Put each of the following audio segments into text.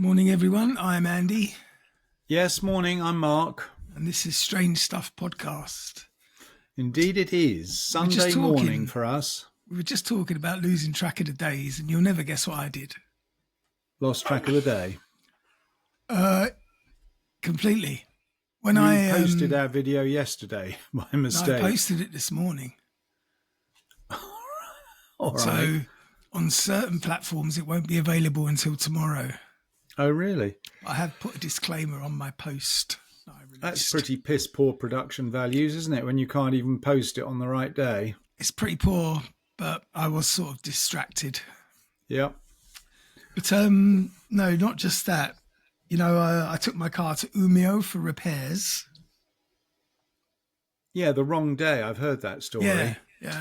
Morning, everyone. I'm Andy, Yes, morning, I'm Mark. and this is Strange Stuff Podcast. Indeed it is. We were just Sunday talking. morning for us. We were just talking about losing track of the days, and you'll never guess what I did. Lost track of the day. Completely. When You I posted our video yesterday by no, I mistake. posted it this morning. All right. So on certain platforms, it won't be available until tomorrow. Oh, really? I have put a disclaimer on my post that I released. That's pretty piss poor production values, isn't it? When you can't even post it on the right day. It's pretty poor, but I was sort of distracted. Yep. But no, not just that. You know, I took my car to Umeå for repairs. Yeah, the wrong day. I've heard that story. Yeah,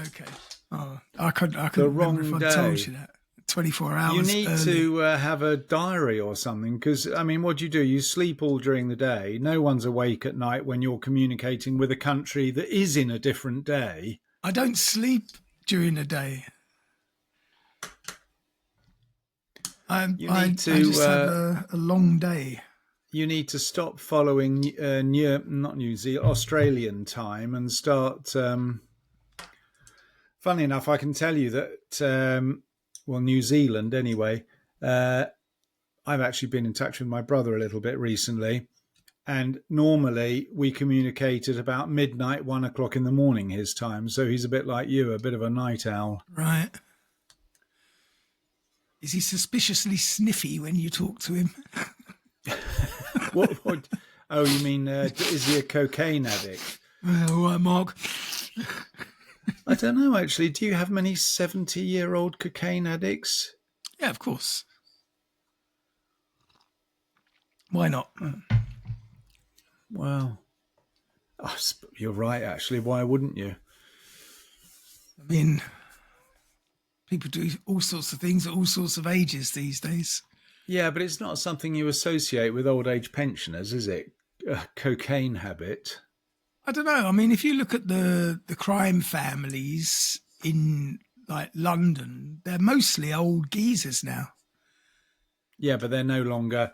okay. Oh, I couldn't The remember wrong if I told day. you that. 24 hours You need early. to have a diary or something because, I mean, what do? You sleep all during the day. No one's awake at night when you're communicating with a country that is in a different day. I don't sleep during the day. I just have a long day. You need to stop following Australian time and start. Funny enough, I can tell you that, New Zealand anyway. I've actually been in touch with my brother a little bit recently, and normally we communicate at about midnight, 1 o'clock in the morning his time. So he's a bit like you, a bit of a night owl. Right. Is he suspiciously sniffy when you talk to him? What? Oh, you mean is he a cocaine addict? All right, Mark. I don't know, actually. Do you have many 70-year-old cocaine addicts? Yeah, of course. Why not? Well, you're right, actually. Why wouldn't you? I mean, people do all sorts of things at all sorts of ages these days. Yeah, but it's not something you associate with old age pensioners, is it? A cocaine habit. I don't know. I mean, if you look at the crime families in like London, they're mostly old geezers now. Yeah, but they're no longer.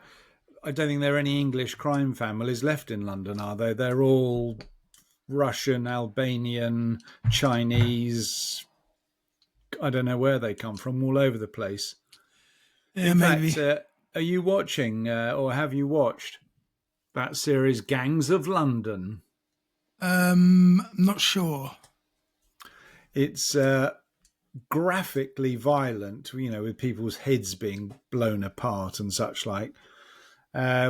I don't think there are any English crime families left in London, are there? They're all Russian, Albanian, Chinese. I don't know where they come from, all over the place. Yeah, In maybe. fact, are you watching or have you watched that series Gangs of London? I'm not sure. It's graphically violent, with people's heads being blown apart and such like,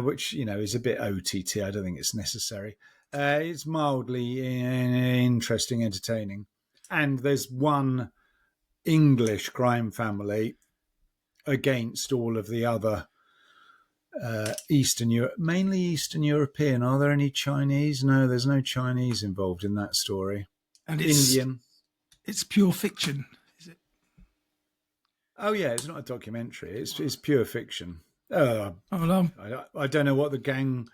which, is a bit OTT. I don't think it's necessary. It's mildly interesting, entertaining. And there's one English crime family against all of the other Eastern Europe, mainly Eastern European. Are there any Chinese? No, there's no Chinese involved in that story. And it's Indian. It's pure fiction, is it? Oh yeah, it's not a documentary. It's pure fiction. Oh, well, I don't know what the gang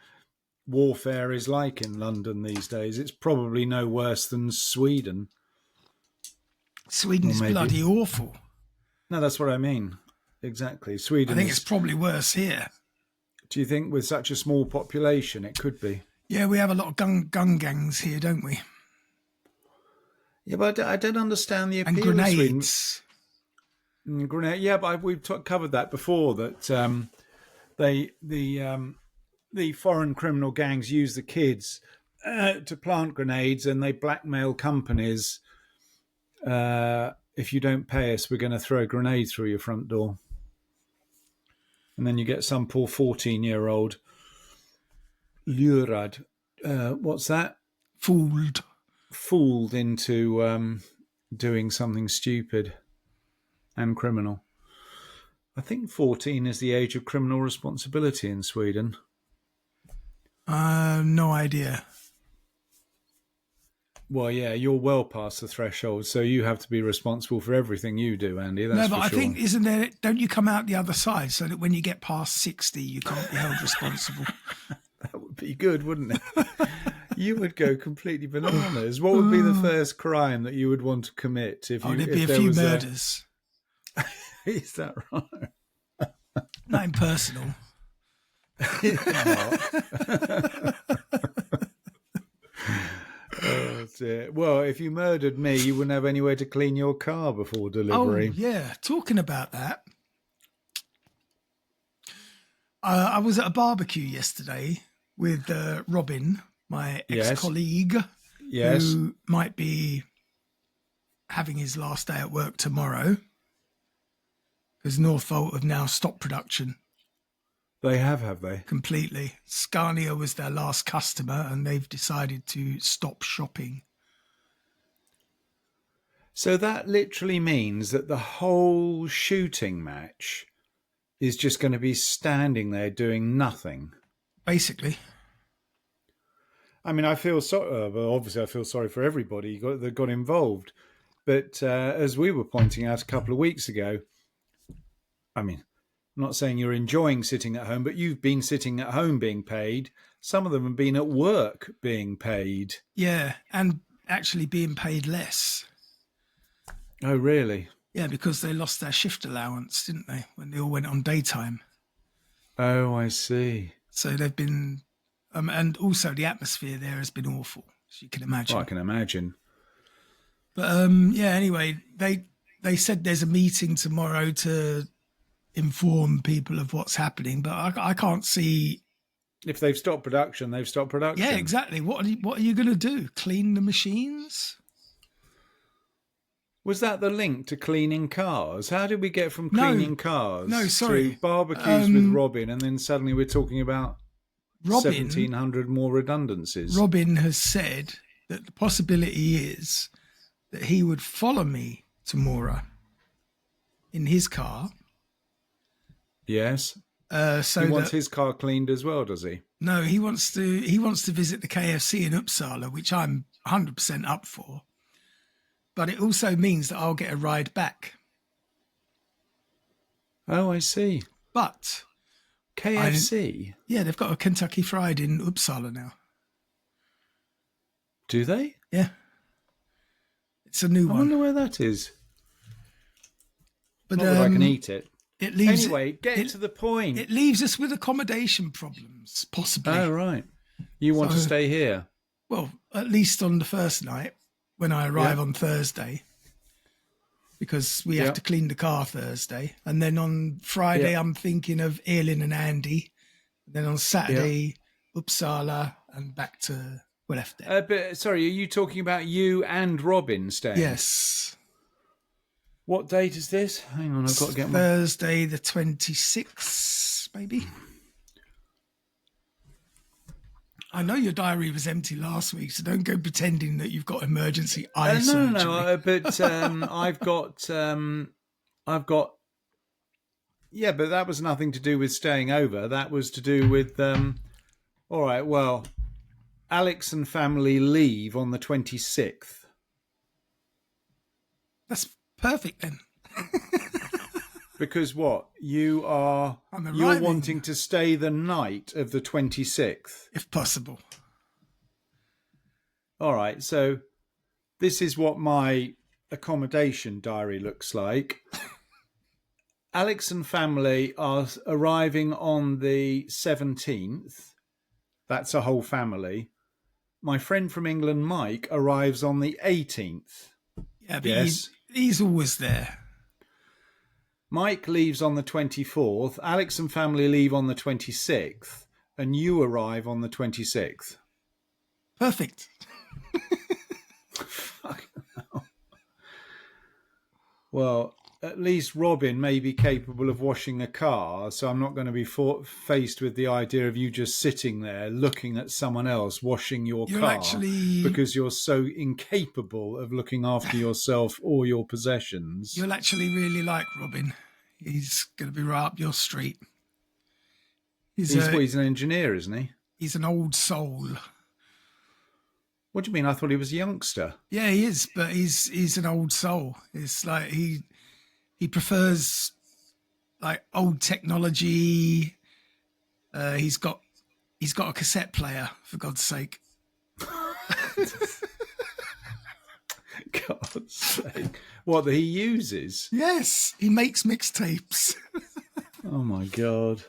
warfare is like in London these days. It's probably no worse than Sweden. Sweden's bloody awful. No, that's what I mean. Exactly. Sweden. I think it's probably worse here. Do you think with such a small population it could be? Yeah, we have a lot of gun gangs here, don't we? Yeah, but I don't understand the appeal And of Sweden. grenades. Yeah, but we've covered that before. That the foreign criminal gangs use the kids to plant grenades, and they blackmail companies. If you don't pay us, we're going to throw a grenade through your front door. And then you get some poor 14-year-old lurad. What's that? Fooled into doing something stupid and criminal. I think 14 is the age of criminal responsibility in Sweden. No idea. Well, yeah, you're well past the threshold, so you have to be responsible for everything you do, Andy. That's no, but for sure. I think, don't you come out the other side so that when you get past 60, you can't be held responsible? That would be good, wouldn't it? You would go completely bananas. What would be the first crime that you would want to commit if you? There'd if be a there few was murders. Is that right? Nothing personal. Mark. Oh, dear. Well, if you murdered me, you wouldn't have anywhere to clean your car before Oh, delivery. yeah. Talking about that, I was at a barbecue yesterday with Robin, my Yes. ex-colleague, Yes. who might be having his last day at work tomorrow because Northvolt have now stopped production They have they? completely. Scania was their last customer and they've decided to stop shopping. So that literally means that the whole shooting match is just going to be standing there doing nothing. Basically. I mean, I feel sorry. Well, obviously, I feel sorry for everybody that got involved. But as we were pointing out a couple of weeks ago, I mean, I'm not saying you're enjoying sitting at home, but you've been sitting at home being paid. Some of them have been at work being paid. Yeah, and actually being paid less. Oh, really? Yeah, because they lost their shift allowance, didn't they, when they all went on daytime. Oh, I see. So they've been, and also the atmosphere there has been awful, as you can imagine. Oh, I can imagine. But yeah, anyway, they said there's a meeting tomorrow to inform people of what's happening, but I can't see. If they've stopped production, they've stopped production. Yeah, exactly. What are you going to do? Clean the machines? Was that the link to cleaning cars? How did we get from cleaning cars to barbecues with Robin, and then suddenly we're talking about 1,700 more redundancies? Robin has said that the possibility is that he would follow me to Mora in his car. Yes. So he wants his car cleaned as well, does he? No, he wants to visit the KFC in Uppsala, which I'm 100% up for. But it also means that I'll get a ride back. Oh, I see. But KFC? Yeah, they've got a Kentucky Fried in Uppsala now. Do they? Yeah. It's a new one. I wonder where that is. But not that I can eat it. Anyway, get to the point. It leaves us with accommodation problems, possibly. Oh, right. You want to stay here? Well, at least on the first night when I arrive on Thursday, because we have to clean the car Thursday. And then on Friday, I'm thinking of Elin and Andy. And then on Saturday, Uppsala and back to we left there. But sorry, are you talking about you and Robin staying? Yes. What date is this? Hang on, I've got to get Thursday the 26th, maybe. I know your diary was empty last week, so don't go pretending that you've got emergency eye surgery. No, but I've got. Yeah, but that was nothing to do with staying over. That was to do with. All right, well, Alex and family leave on the 26th. That's perfect then. Because what? You're wanting to stay the night of the 26th? If possible. All right, so this is what my accommodation diary looks like. Alex and family are arriving on the 17th. That's a whole family. My friend from England, Mike, arrives on the 18th. Yeah, but he's always there. Mike leaves on the 24th, Alex and family leave on the 26th, and you arrive on the 26th. Perfect. Well, at least Robin may be capable of washing a car, so I'm not going to be faced with the idea of you just sitting there looking at someone else washing your car because you're so incapable of looking after yourself or your possessions. You'll actually really like Robin. He's going to be right up your street. He's an engineer, isn't he? He's an old soul. What do you mean? I thought he was a youngster. Yeah, he is, but he's an old soul. It's like he prefers like old technology. He's got a cassette player, for God's sake. God's sake. What, that he uses? Yes, he makes mixtapes. Oh, my God.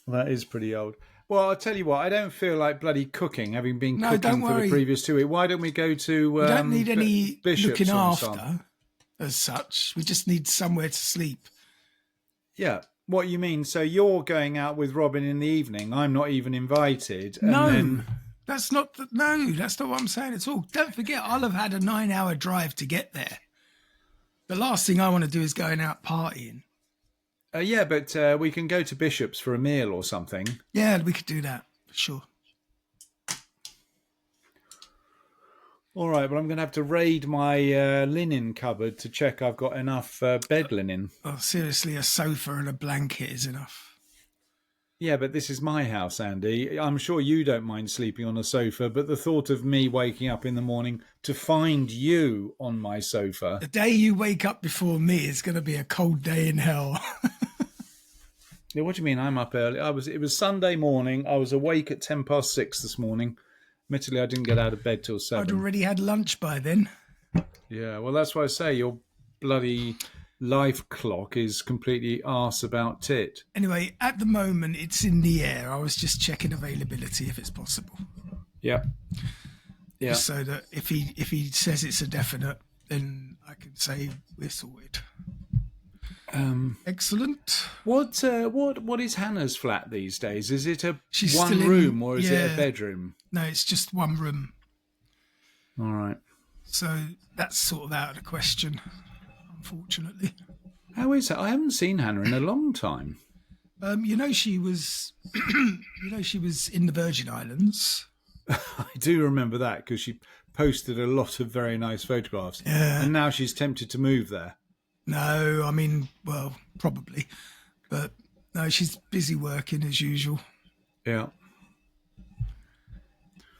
That is pretty old. Well, I'll tell you what, I don't feel like bloody cooking, having been No, don't cooking for the worry. previous 2 weeks. Why don't we go to We don't need any Bishops looking and so on? after as such. We just need somewhere to sleep. Yeah. What you mean? So you're going out with Robin in the evening. I'm not even invited. And No, then... that's not what I'm saying at all. Don't forget, I'll have had a 9-hour drive to get there. The last thing I want to do is going out partying. Yeah, but we can go to Bishop's for a meal or something. Yeah, we could do that, for sure. All right, well, I'm going to have to raid my linen cupboard to check I've got enough bed linen. Oh, seriously, a sofa and a blanket is enough. Yeah, but this is my house, Andy. I'm sure you don't mind sleeping on a sofa, but the thought of me waking up in the morning to find you on my sofa... The day you wake up before me is going to be a cold day in hell. Yeah, what do you mean I'm up early? It was Sunday morning. I was awake at 6:10 this morning. Admittedly, I didn't get out of bed till 7. I'd already had lunch by then. Yeah, well, that's why I say your bloody life clock is completely arse about tit. Anyway, at the moment, it's in the air. I was just checking availability if it's possible. Yeah. Yeah. Just so that if he says it's a definite, then I can say we're sorted. Excellent. What is Hannah's flat these days? Is it She's one still room or is it a bedroom? No, it's just one room. All right. So that's sort of out of the question, unfortunately. How is it? I haven't seen Hannah in a long time. She was, she was in the Virgin Islands. I do remember that because she posted a lot of very nice photographs. Yeah. And now she's tempted to move there. No, I mean, well, probably. But no, she's busy working as usual. Yeah.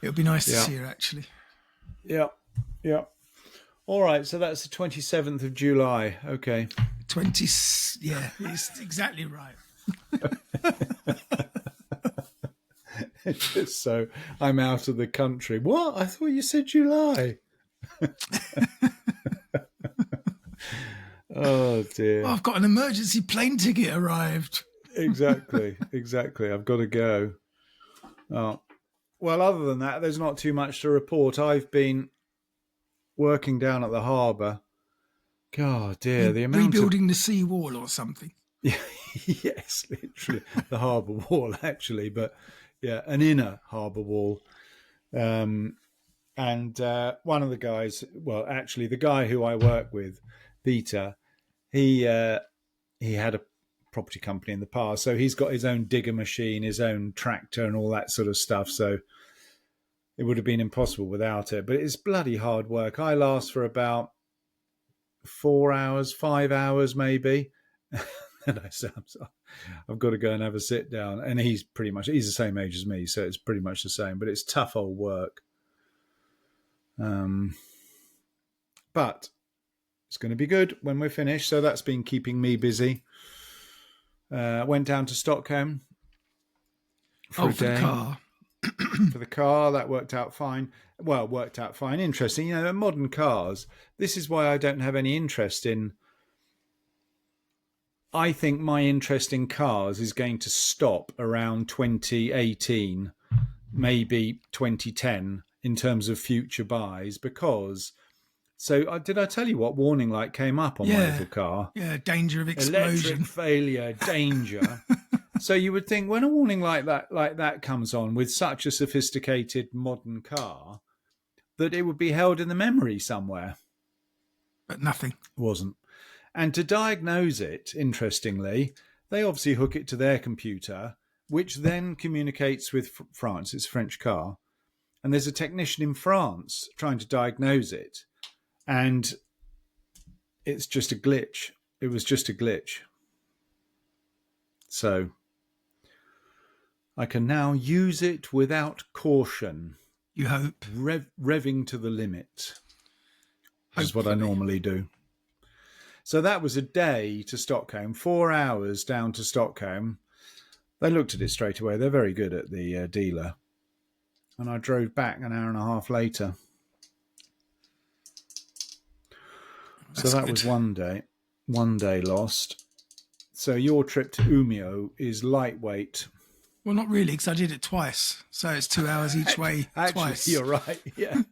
It would be nice to see her, actually. Yeah. Yeah. All right, so that's the 27th of July. Okay. Yeah, it's exactly right. Just so I'm out of the country. What? I thought you said July. Oh, dear. I've got an emergency plane ticket arrived. Exactly. I've got to go. Oh. Well, other than that, there's not too much to report. I've been working down at the harbour. God, dear. The amount rebuilding the sea wall or something. Yes, literally. The harbour wall, actually. But, yeah, an inner harbour wall. And one of the guys, well, actually, the guy who I work with, Peter, he had a property company in the past, so he's got his own digger machine, his own tractor and all that sort of stuff, so it would have been impossible without it. But it's bloody hard work. I last for about 4 hours, 5 hours maybe. And I said, I've got to go and have a sit down. And he's the same age as me, so it's pretty much the same, but it's tough old work. But it's going to be good when we're finished. So that's been keeping me busy. Went down to Stockholm for a day. The car. For the car, that worked out fine. Well, worked out fine. Interesting. Modern cars, this is why I don't have any interest in... I think my interest in cars is going to stop around 2018, maybe 2010, in terms of future buys, because... So did I tell you what warning light came up on my little car? Yeah, danger of explosion. Electric failure, danger. So you would think when a warning like that comes on with such a sophisticated modern car, that it would be held in the memory somewhere. But nothing. It wasn't. And to diagnose it, interestingly, they obviously hook it to their computer, which then communicates with France. It's a French car. And there's a technician in France trying to diagnose it. And it's just a glitch. It was just a glitch. So I can now use it without caution. You hope. Revving to the limit. Which is what I normally do. So that was a day to Stockholm, 4 hours down to Stockholm. They looked at it straight away. They're very good at the dealer. And I drove back an hour and a half later. So that was one day lost. So your trip to Umeå is lightweight. Well, not really, because I did it twice. So it's 2 hours each way Actually, twice. you're right. Yeah.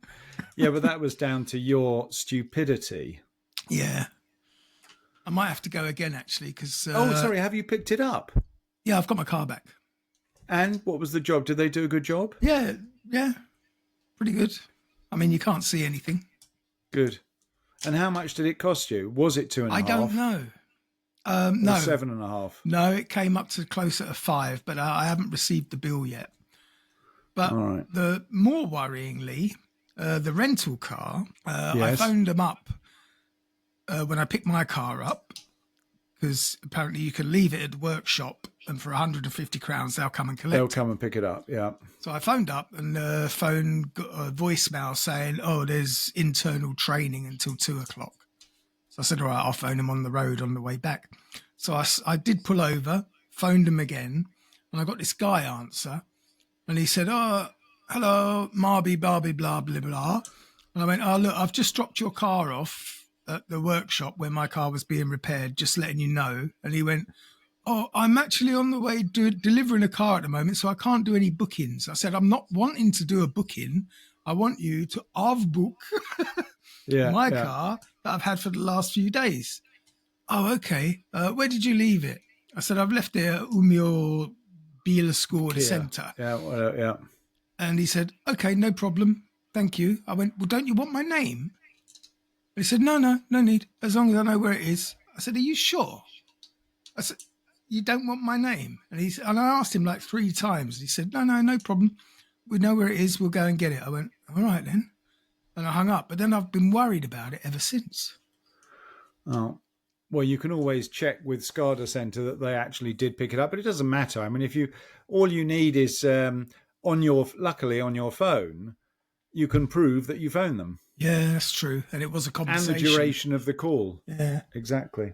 Yeah, but that was down to your stupidity. Yeah. I might have to go again, actually, because... Oh, sorry. Have you picked it up? yeah, I've got my car back. And what was the job? Did they do a good job? Yeah, yeah, pretty good. I mean, you can't see anything. Good. And how much did it cost you? Was it 2.5? I don't know. No. 7.5? No, it came up to closer to 5, but I haven't received the bill yet. But All right. the more worryingly, the rental car, I Yes. phoned them up when I picked my car up, because apparently you can leave it at the workshop and for 150 crowns they'll come and collect They'll it. come and pick it up. Yeah. So I phoned up and the phone got a voicemail saying, oh, there's internal training until 2 o'clock. So I said, all right, I'll phone him on the road on the way back. So I did pull over, phoned him again, and I got this guy answer. And he said, oh, hello, Marby, Barbie, blah, blah, blah. And I went, oh, look, I've just dropped your car off at the workshop where my car was being repaired, just letting you know. And he went, oh, I'm actually on the way delivering a car at the moment, so I can't do any bookings. I said, I'm not wanting to do a booking. I want you to off-book my car that I've had for the last few days. Oh, okay. Where did you leave it? I said, I've left it at Umio Biel School Centre. Yeah. And he said, okay, no problem. Thank you. I went, well, don't you want my name? He said, no need. As long as I know where it is. I said, are you sure? I said, you don't want my name? And I asked him like 3 times. He said, no problem. We know where it is. We'll go and get it. I went, all right then. And I hung up. But then I've been worried about it ever since. Oh, well, you can always check with SCADA Centre that they actually did pick it up, but it doesn't matter. I mean, all you need is luckily on your phone, you can prove that you phoned them. Yeah, that's true. And it was a conversation. And the duration of the call. Yeah. Exactly.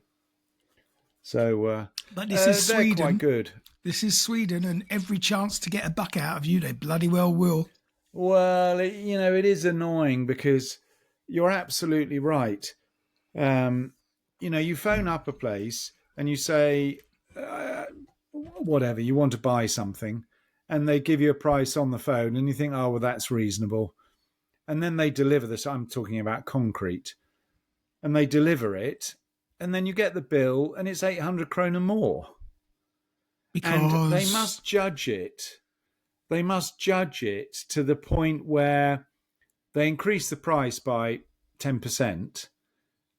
So, but this is Sweden. Quite good. This is Sweden, and every chance to get a buck out of you, they bloody well will. Well, it is annoying because you're absolutely right. You phone up a place and you say, whatever, you want to buy something, and they give you a price on the phone, and you think, oh, well, that's reasonable. And then they deliver this. I'm talking about concrete. And they deliver it, and then you get the bill, and it's 800 krona more. Because... And they must judge it. They must judge it to the point where they increase the price by 10%,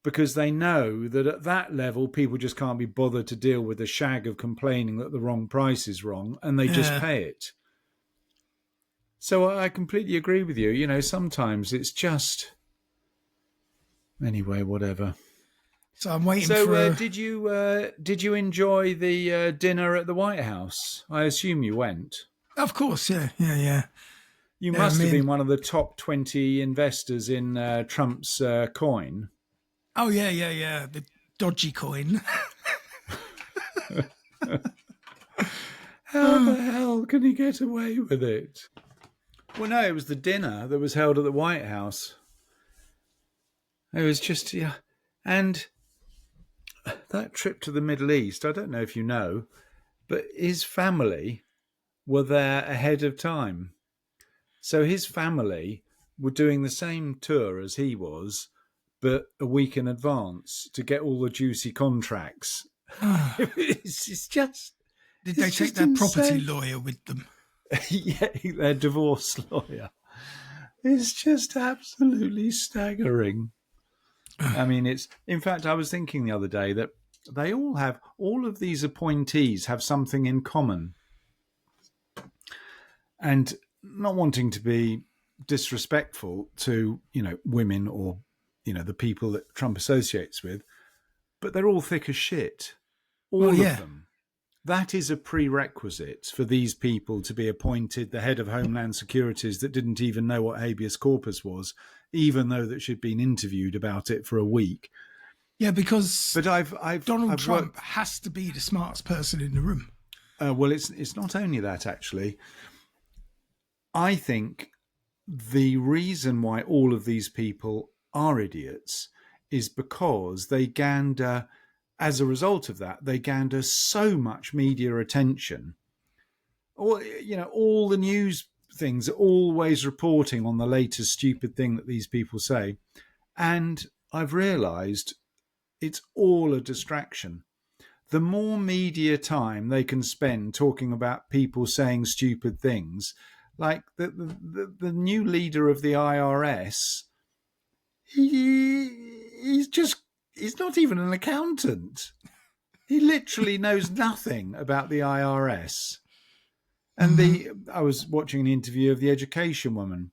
because they know that at that level, people just can't be bothered to deal with the shag of complaining that the wrong price is wrong, and they just pay it. So I completely agree with you. Sometimes it's just... Anyway, whatever. So I'm waiting for... did you enjoy the dinner at the White House? I assume you went. Of course, yeah. You must have been one of the top 20 investors in Trump's coin. Oh, yeah. The dodgy coin. How the hell can he get away with it? Well, no, it was the dinner that was held at the White House. It was just, yeah. And that trip to the Middle East, I don't know if you know, but his family were there ahead of time. So his family were doing the same tour as he was, but a week in advance to get all the juicy contracts. It's just... Did they take their property lawyer with them? Yeah, their divorce lawyer. It's just absolutely staggering. I mean, in fact, I was thinking the other day that all of these appointees have something in common. And not wanting to be disrespectful to, women or, the people that Trump associates with, but they're all thick as shit. All of them. That is a prerequisite for these people to be appointed the head of Homeland Securities that didn't even know what habeas corpus was, even though that she'd been interviewed about it for a week. Yeah, because Donald Trump has to be the smartest person in the room. Well, it's not only that, actually. I think the reason why all of these people are idiots is because they gander... As a result of that, they gander so much media attention Or, all the news things are always reporting on the latest stupid thing that these people say. And I've realised it's all a distraction. The more media time they can spend talking about people saying stupid things, like the new leader of the IRS, he's not even an accountant. He literally knows nothing about the IRS. And I was watching an interview of the education woman.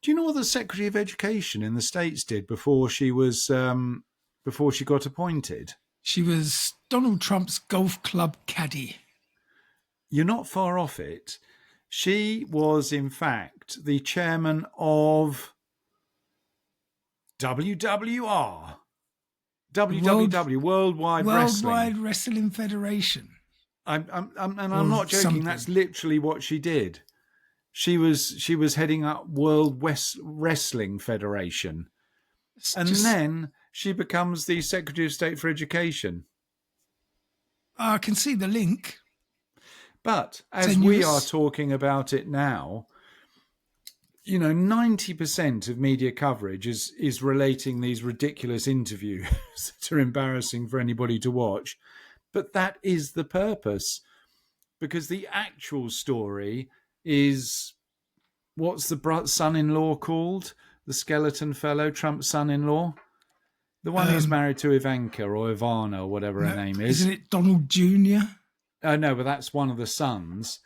Do you know what the Secretary of Education in the States did before she got appointed? She was Donald Trump's golf club caddy. You're not far off it. She was, in fact, the chairman of WWR. WWW, Worldwide Wrestling Federation. I'm not joking. Something. That's literally what she did. She was heading up World Wrestling Federation, then she becomes the Secretary of State for Education. I can see the link. But as we are talking about it now, 90% of media coverage is relating these ridiculous interviews that are embarrassing for anybody to watch. But that is the purpose, because the actual story is, what's the son-in-law called? The skeleton fellow, Trump's son-in-law? The one who's married to Ivanka or Ivana or whatever her name is. Isn't it Donald Jr.? No, but that's one of the sons.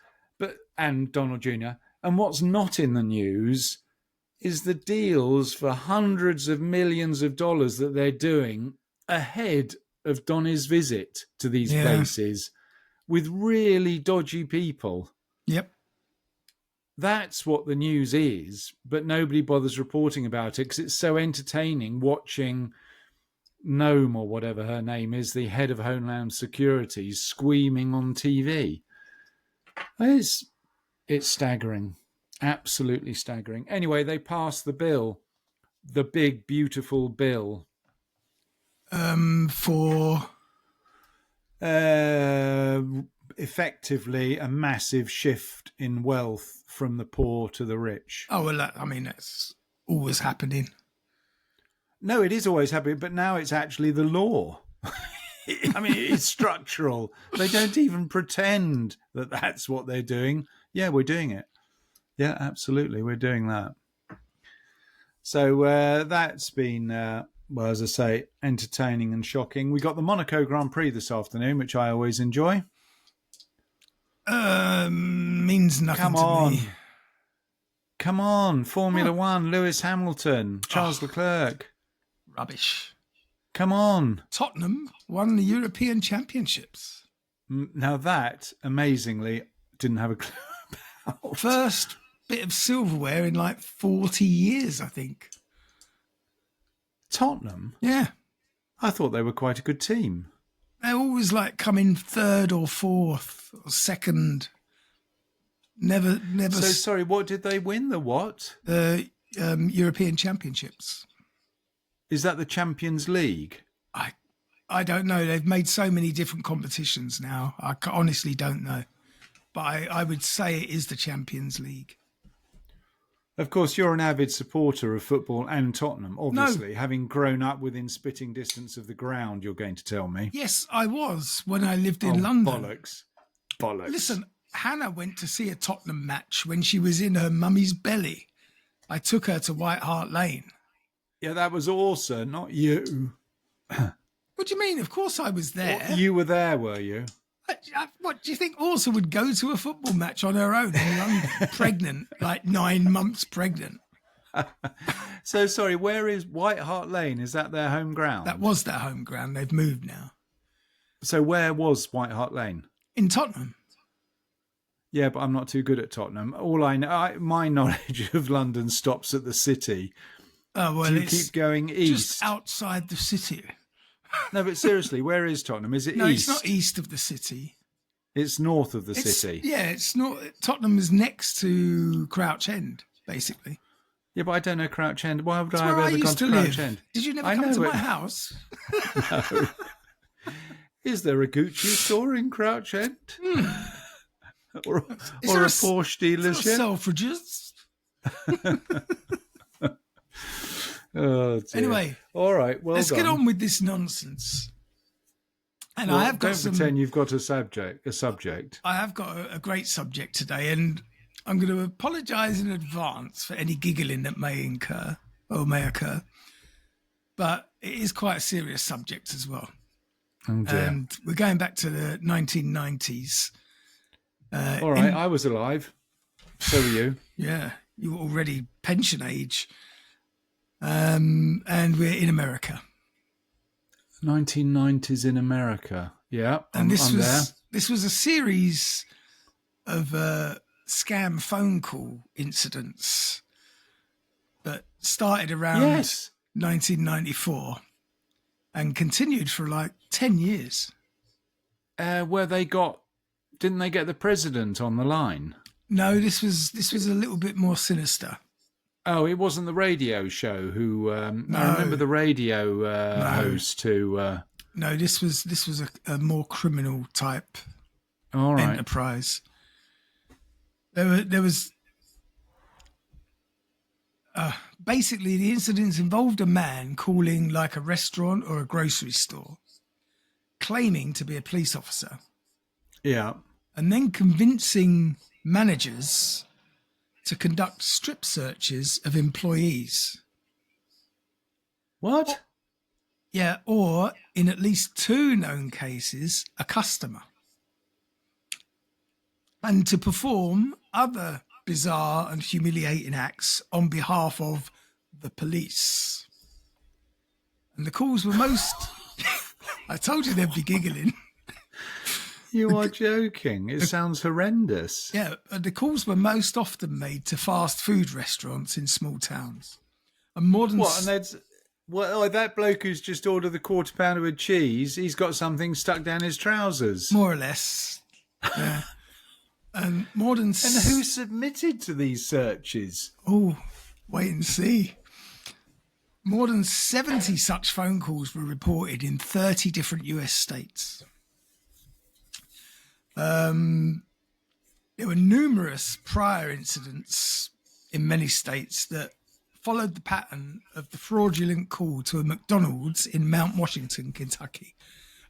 And Donald Jr. And what's not in the news is the deals for hundreds of millions of dollars that they're doing ahead of Donny's visit to these places with really dodgy people. Yep. That's what the news is, but nobody bothers reporting about it because it's so entertaining watching Noam, or whatever her name is, the head of Homeland Security, squeaming on TV. It's staggering. Absolutely staggering. Anyway, they passed the bill. The big, beautiful bill. For effectively a massive shift in wealth from the poor to the rich. Oh, well, that's always happening. No, it is always happening, but now it's actually the law. It's structural. They don't even pretend that that's what they're doing. Yeah, we're doing it. Yeah, absolutely, we're doing that. So that's been... well, as I say, entertaining and shocking. We got the Monaco Grand Prix this afternoon, which I always enjoy. Means nothing to me. Come on. Formula One, Lewis Hamilton, Charles Leclerc. Rubbish. Come on. Tottenham won the European Championships. Now that, amazingly, didn't have a clue about. First bit of silverware in like 40 years, I think. Tottenham? Yeah. I thought they were quite a good team. They always come in third or fourth or second. Never. So, sorry, what did they win? The what? The European Championships. Is that the Champions League? I don't know. They've made so many different competitions now. I honestly don't know. But I would say it is the Champions League. Of course, you're an avid supporter of football and Tottenham, obviously, having grown up within spitting distance of the ground, you're going to tell me. Yes, I was when I lived in London. Bollocks. Listen, Hannah went to see a Tottenham match when she was in her mummy's belly. I took her to White Hart Lane. Yeah, that was Orsa, not you. What do you mean? Of course I was there. Well, you were there, were you? What do you think Orsa would go to a football match on her own in London, pregnant, 9 months pregnant? So, sorry, where is White Hart Lane? Is that their home ground? That was their home ground. They've moved now. So where was White Hart Lane? In Tottenham. Yeah, but I'm not too good at Tottenham. All I know, my knowledge of London stops at the city. Oh, well, so you keep going east. Just outside the city. No, but seriously, where is Tottenham? Is it no, east? No, it's not east of the city. It's north of the city. Yeah, it's not. Tottenham is next to Crouch End, basically. Yeah, but I don't know Crouch End. Why would it's I have ever gone to Crouch End? Did you never come to my house? No. Is there a Gucci store in Crouch End? or Is or there a Porsche dealership. Selfridges? Oh, dear. Anyway, all right. Well, let's done. get on with this nonsense. And Well, I have got don't pretend you've got a subject. I have got a great subject today, and I'm going to apologise in advance for any giggling that may occur. But it is quite a serious subject as well. Oh dear. And we're going back to the 1990s. All right, I was alive. So were you. Yeah, you were already pension age. And we're in America. 1990s in America. Yeah, And I'm there. This was a series of scam phone call incidents that started around 1994 and continued for like 10 years. Where didn't they get the president on the line? No, this was a little bit more sinister. Oh, it wasn't the radio show who I remember the radio host who No, this was a more criminal type all right. enterprise. There was basically the incidents involved a man calling like a restaurant or a grocery store, claiming to be a police officer. Yeah. And then convincing managers to conduct strip searches of employees. What? Yeah, or in at least 2 known cases, a customer. And to perform other bizarre and humiliating acts on behalf of the police. And the calls were most... I told you they'd be giggling. You are joking. It sounds horrendous. Yeah, the calls were most often made to fast food restaurants in small towns. And more than... What, and that bloke who's just ordered the quarter pounder with cheese, he's got something stuck down his trousers. More or less. Yeah. And more than... And who submitted to these searches? Oh, wait and see. More than 70 such phone calls were reported in 30 different US states. There were numerous prior incidents in many states that followed the pattern of the fraudulent call to a McDonald's in Mount Washington, Kentucky.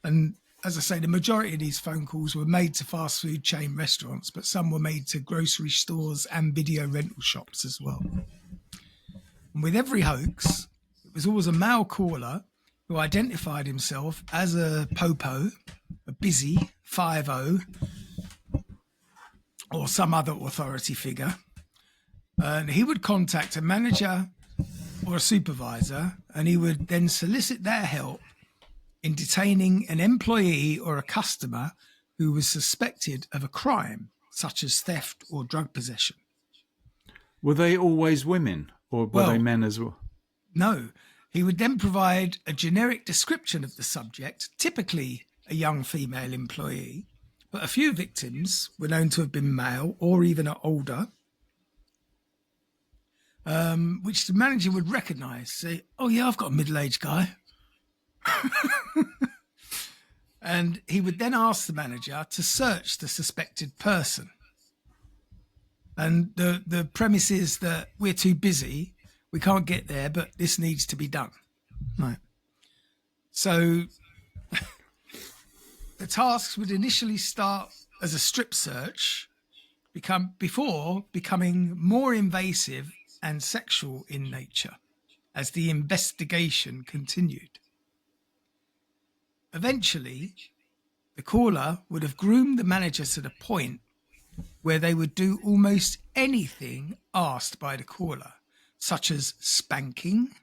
And as I say, the majority of these phone calls were made to fast food chain restaurants, but some were made to grocery stores and video rental shops as well. And with every hoax, it was always a male caller who identified himself as a popo, a busy 5-0, or some other authority figure. And he would contact a manager or a supervisor, and he would then solicit their help in detaining an employee or a customer who was suspected of a crime, such as theft or drug possession. Were they always women, or were they men as well? No. He would then provide a generic description of the subject, typically a young female employee, but a few victims were known to have been male or even older, which the manager would recognise. Say, oh yeah, I've got a middle-aged guy. And he would then ask the manager to search the suspected person. And the premise is that we're too busy, we can't get there, but this needs to be done. Right. So the tasks would initially start as a strip search, before becoming more invasive and sexual in nature as the investigation continued. Eventually, the caller would have groomed the manager to the point where they would do almost anything asked by the caller, such as spanking.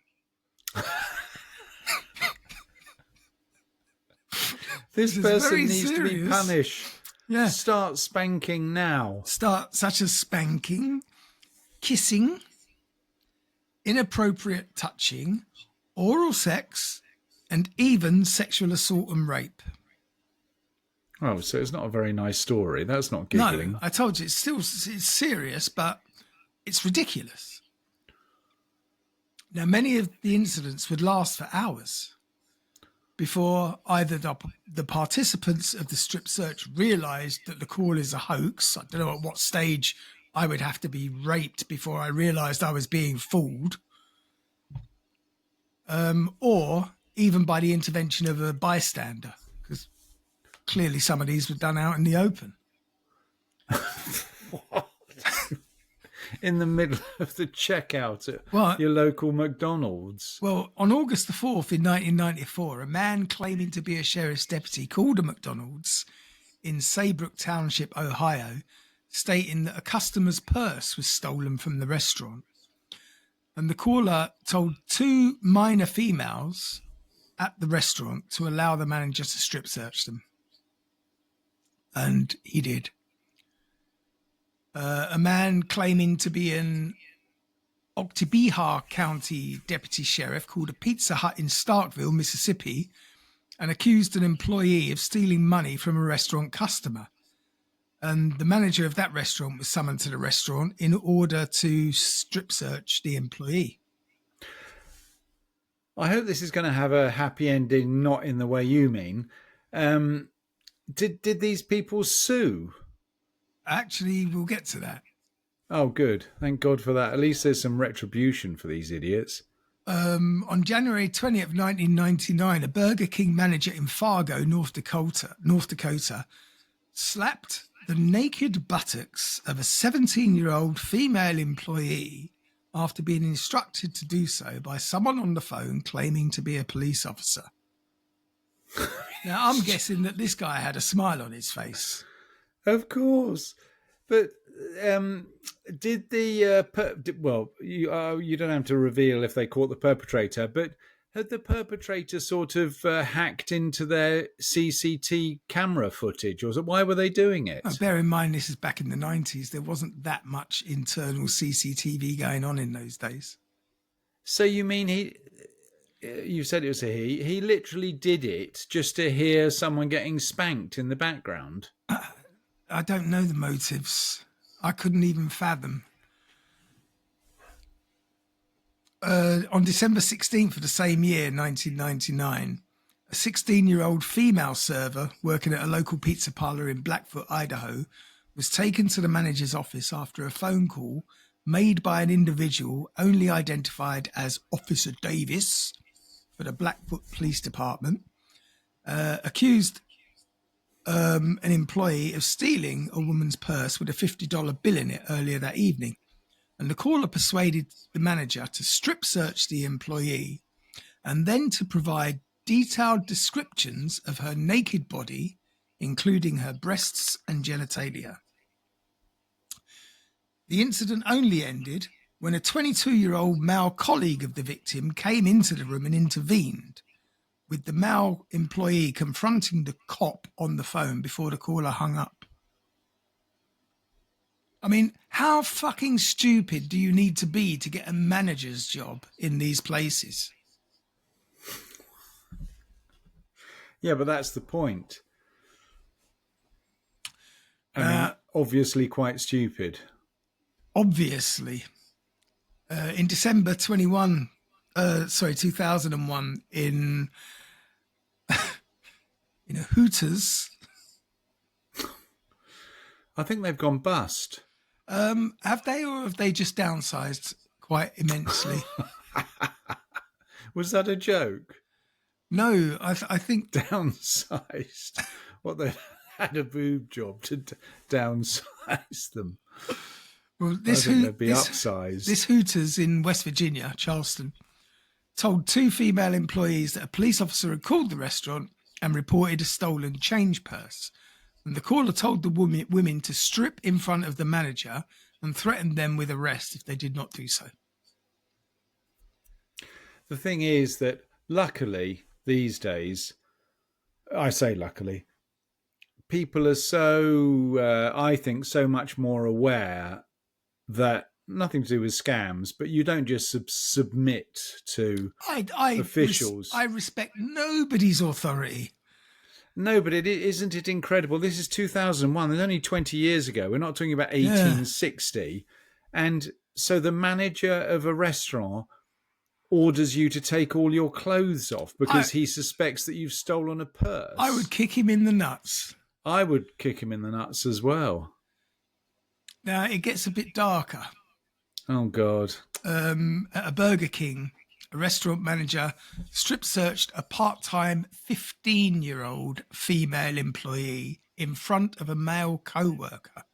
This person needs to be punished. Yeah. Start spanking now. Such as spanking, kissing, inappropriate touching, oral sex, and even sexual assault and rape. Oh, so it's not a very nice story. That's not giggling. No, I told you, it's serious, but it's ridiculous. Now, many of the incidents would last for hours before either the participants of the strip search realised that the call is a hoax. I don't know at what stage I would have to be raped before I realised I was being fooled, or even by the intervention of a bystander, because clearly some of these were done out in the open. In the middle of the checkout at your local McDonald's. Well, on August the 4th in 1994, a man claiming to be a sheriff's deputy called a McDonald's in Saybrook Township, Ohio, stating that a customer's purse was stolen from the restaurant. And the caller told two minor females at the restaurant to allow the manager to strip search them. And he did. A man claiming to be an Oktibbeha County deputy sheriff called a Pizza Hut in Starkville, Mississippi, and accused an employee of stealing money from a restaurant customer. And the manager of that restaurant was summoned to the restaurant in order to strip search the employee. I hope this is going to have a happy ending, not in the way you mean. Did these people sue? Actually, we'll get to that. Oh, good. Thank God for that. At least there's some retribution for these idiots. On January 20th, 1999, a Burger King manager in Fargo, North Dakota, slapped the naked buttocks of a 17-year-old female employee after being instructed to do so by someone on the phone claiming to be a police officer. Now, I'm guessing that this guy had a smile on his face. Of course. But did the... you don't have to reveal if they caught the perpetrator, but had the perpetrator sort of hacked into their CCTV camera footage? Or why were they doing it? Now, bear in mind, this is back in the 90s. There wasn't that much internal CCTV going on in those days. So you mean you said it was a he. He literally did it just to hear someone getting spanked in the background? I don't know the motives. I couldn't even fathom. On December 16th of the same year, 1999, a 16-year-old female server working at a local pizza parlor in Blackfoot, Idaho, was taken to the manager's office after a phone call made by an individual only identified as Officer Davis for the Blackfoot Police Department, accused an employee of stealing a woman's purse with a $50 bill in it earlier that evening. And the caller persuaded the manager to strip search the employee and then to provide detailed descriptions of her naked body, including her breasts and genitalia. The incident only ended when a 22-year-old male colleague of the victim came into the room and intervened, with the male employee confronting the cop on the phone before the caller hung up. I mean, how fucking stupid do you need to be to get a manager's job in these places? Yeah, but that's the point. I mean, obviously quite stupid. Obviously. In December 2001, in Hooters. I think they've gone bust. Have they, or have they just downsized quite immensely? Was that a joke? No, I think... Downsized? What, they had a boob job to downsize them? Well, upsized. This Hooters in West Virginia, Charleston, told two female employees that a police officer had called the restaurant and reported a stolen change purse. And the caller told the women to strip in front of the manager and threatened them with arrest if they did not do so. The thing is that luckily these days, I say luckily, people are so, I think, so much more aware that nothing to do with scams, but you don't just submit to officials. I respect nobody's authority. No, but isn't it incredible? This is 2001. It's only 20 years ago. We're not talking about 1860. Yeah. And so the manager of a restaurant orders you to take all your clothes off because he suspects that you've stolen a purse. I would kick him in the nuts. I would kick him in the nuts as well. Now, it gets a bit darker. Oh, God. At a Burger King, a restaurant manager strip searched a part-time 15-year-old female employee in front of a male co-worker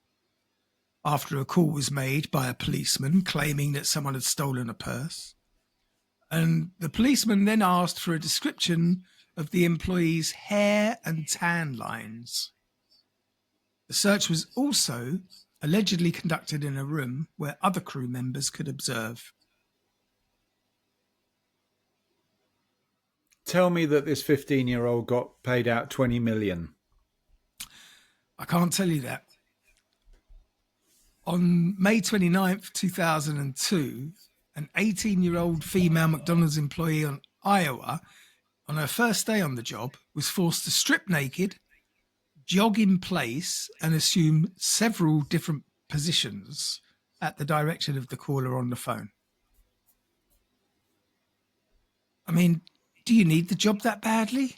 after a call was made by a policeman claiming that someone had stolen a purse. And the policeman then asked for a description of the employee's hair and tan lines. The search was also allegedly conducted in a room where other crew members could observe. Tell me that this 15-year-old got paid out 20 million. I can't tell you that. On May 29th, 2002, an 18-year-old female McDonald's employee in Iowa, on her first day on the job, was forced to strip naked, jog in place, and assume several different positions at the direction of the caller on the phone. I mean, do you need the job that badly?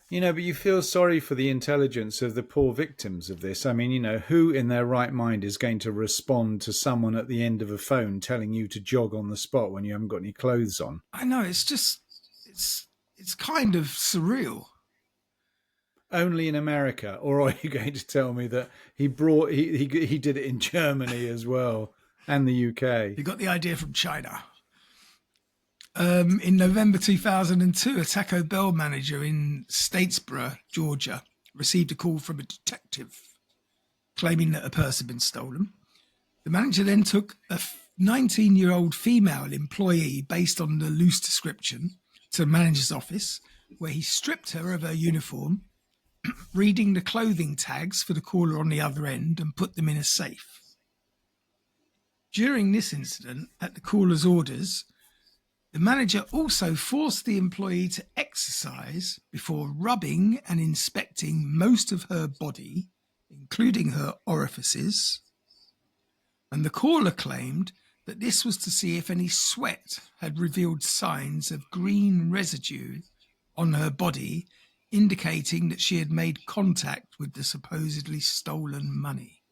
You know, but you feel sorry for the intelligence of the poor victims of this. I mean, you know, who in their right mind is going to respond to someone at the end of a phone telling you to jog on the spot when you haven't got any clothes on? I know, it's just, it's kind of surreal. Only in America, or are you going to tell me that he did it in Germany as well and the UK? He got the idea from China. In November 2002, a Taco Bell manager in Statesboro, Georgia, received a call from a detective claiming that a purse had been stolen. The manager then took a 19-year-old female employee based on the loose description to the manager's office, where he stripped her of her uniform, reading the clothing tags for the caller on the other end, and put them in a safe. During this incident, at the caller's orders, the manager also forced the employee to exercise before rubbing and inspecting most of her body, including her orifices. And the caller claimed that this was to see if any sweat had revealed signs of green residue on her body, indicating that she had made contact with the supposedly stolen money.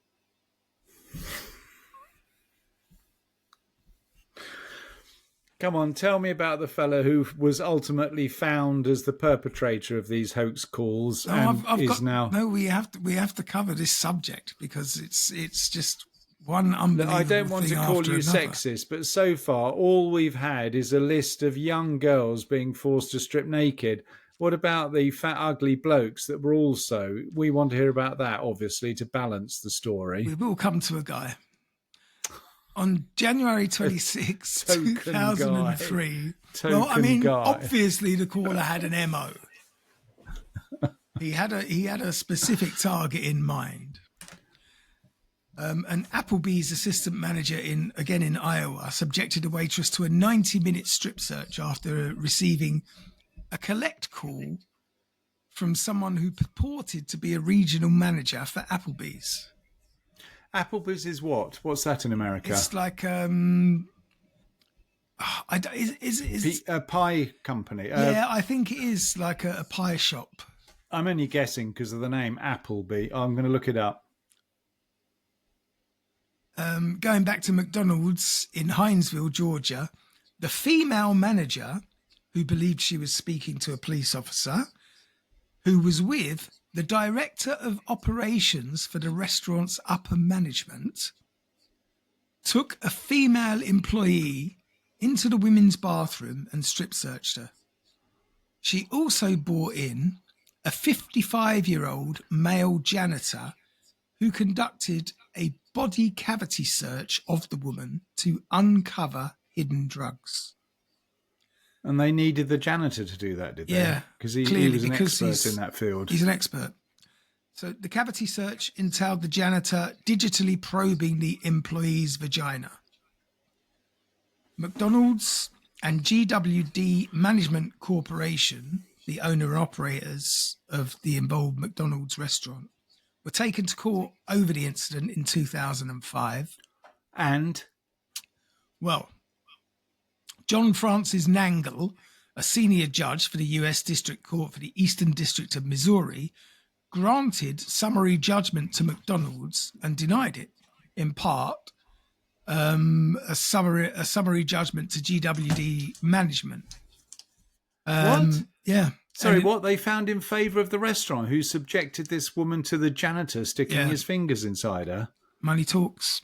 Come on, tell me about the fellow who was ultimately found as the perpetrator of these hoax calls We have to cover this subject because it's just one unbelievable I don't want to call you sexist, but so far all we've had is a list of young girls being forced to strip naked. What about the fat, ugly blokes that were also? We want to hear about that, obviously, to balance the story. We will come to a guy. On January 26, 2003, obviously the caller had an MO. He had a specific target in mind. An Applebee's assistant manager in Iowa subjected a waitress to a 90-minute strip search after receiving a collect call from someone who purported to be a regional manager for Applebee's. Applebee's is what? What's that in America? It's like a pie company. I think it is like a pie shop. I'm only guessing because of the name Applebee. I'm going to look it up. Going back to McDonald's in Hinesville, Georgia, the female manager, who believed she was speaking to a police officer, who was with the director of operations for the restaurant's upper management, took a female employee into the women's bathroom and strip searched her. She also brought in a 55-year-old male janitor who conducted a body cavity search of the woman to uncover hidden drugs. And they needed the janitor to do that, did they? Yeah, because he was an expert in that field. He's an expert. So the cavity search entailed the janitor digitally probing the employee's vagina. McDonald's and GWD Management Corporation, the owner and operators of the involved McDonald's restaurant, were taken to court over the incident in 2005. And? Well, John Francis Nangle, a senior judge for the U.S. District Court for the Eastern District of Missouri, granted summary judgment to McDonald's and denied it, in part a summary judgment to GWD management. What? Yeah. Sorry, what? They found in favour of the restaurant who subjected this woman to the janitor sticking his fingers inside her. Money talks.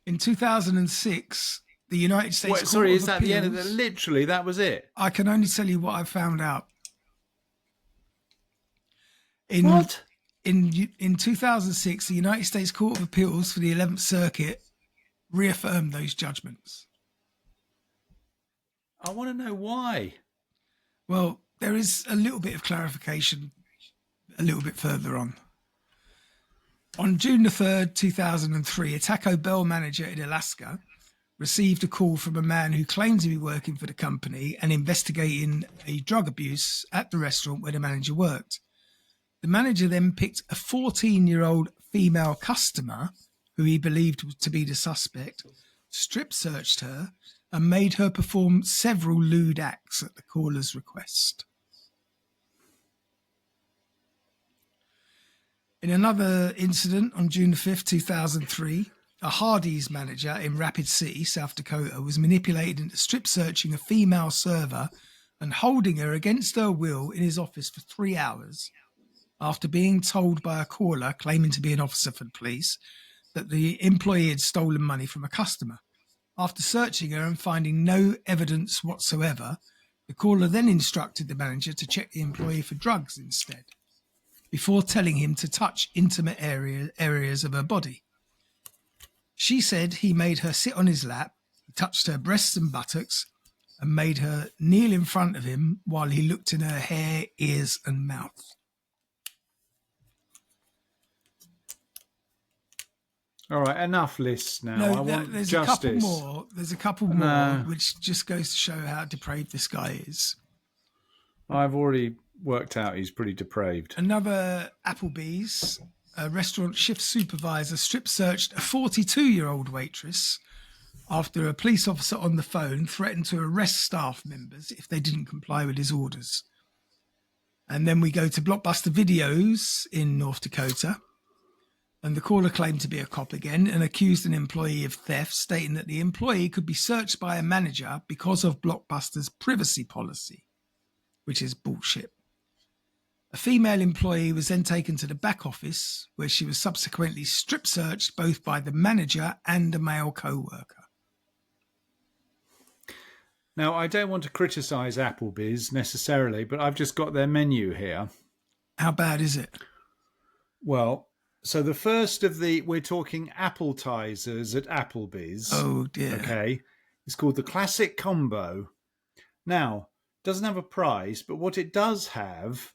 In 2006, the United States Court sorry, of is that Appeals, the end of it? Literally, that was it? I can only tell you what I found out. What? In 2006, the United States Court of Appeals for the 11th Circuit reaffirmed those judgments. I want to know why. Well, there is a little bit of clarification a little bit further on. On June the 3rd, 2003, a Taco Bell manager in Alaska received a call from a man who claimed to be working for the company and investigating a drug abuse at the restaurant where the manager worked. The manager then picked a 14-year-old female customer, who he believed to be the suspect, strip searched her, and made her perform several lewd acts at the caller's request. In another incident on June 5th, 2003, a Hardee's manager in Rapid City, South Dakota, was manipulated into strip searching a female server and holding her against her will in his office for 3 hours after being told by a caller claiming to be an officer for the police that the employee had stolen money from a customer. After searching her and finding no evidence whatsoever, the caller then instructed the manager to check the employee for drugs instead, before telling him to touch intimate areas of her body. She said he made her sit on his lap, he touched her breasts and buttocks, and made her kneel in front of him while he looked in her hair, ears, and mouth. All right, enough lists now. I want there's justice. There's a couple more, which just goes to show how depraved this guy is. I've already worked out he's pretty depraved. Another Applebee's, a restaurant shift supervisor, strip searched a 42-year-old waitress after a police officer on the phone threatened to arrest staff members if they didn't comply with his orders. And then we go to Blockbuster Videos in North Dakota. And the caller claimed to be a cop again and accused an employee of theft, stating that the employee could be searched by a manager because of Blockbuster's privacy policy, which is bullshit. A female employee was then taken to the back office, where she was subsequently strip searched both by the manager and a male co-worker. Now, I don't want to criticise Applebee's necessarily, but I've just got their menu here. How bad is it? Well, so the first of we're talking appetizers at Applebee's. Oh, dear. Okay. It's called the Classic Combo. Now, doesn't have a price, but what it does have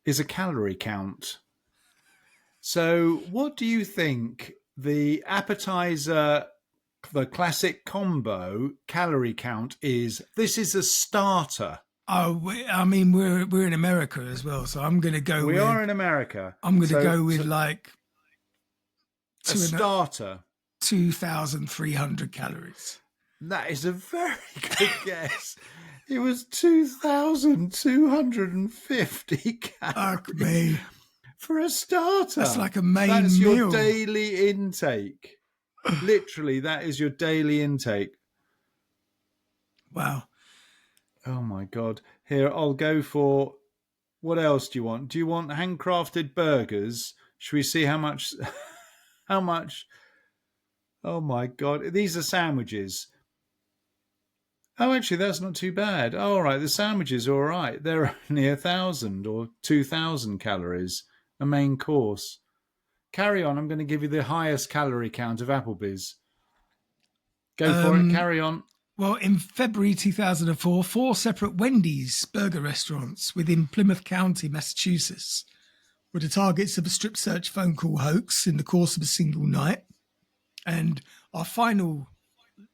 is a calorie count. So what do you think the appetizer, the Classic Combo calorie count is? This is a starter. Oh, I mean, we're in America as well, so I'm going to go We are in America. I'm going to go with like... A starter. 2,300 calories. That is a very good guess. It was 2,250 calories. Fuck me. For a starter. That's like a main meal. That's your daily intake. Literally, that is your daily intake. Wow. Oh, my God. Here, I'll go for... What else do you want? Do you want handcrafted burgers? Should we see how much... How much? Oh, my God. These are sandwiches. Oh, actually, that's not too bad. Oh, all right, the sandwiches are all right. They're only 1,000 or 2,000 calories, a main course. Carry on. I'm going to give you the highest calorie count of Applebee's. Go for it. Carry on. Well, in February 2004, 4 separate Wendy's burger restaurants within Plymouth County, Massachusetts, were the targets of a strip search phone call hoax in the course of a single night. And our final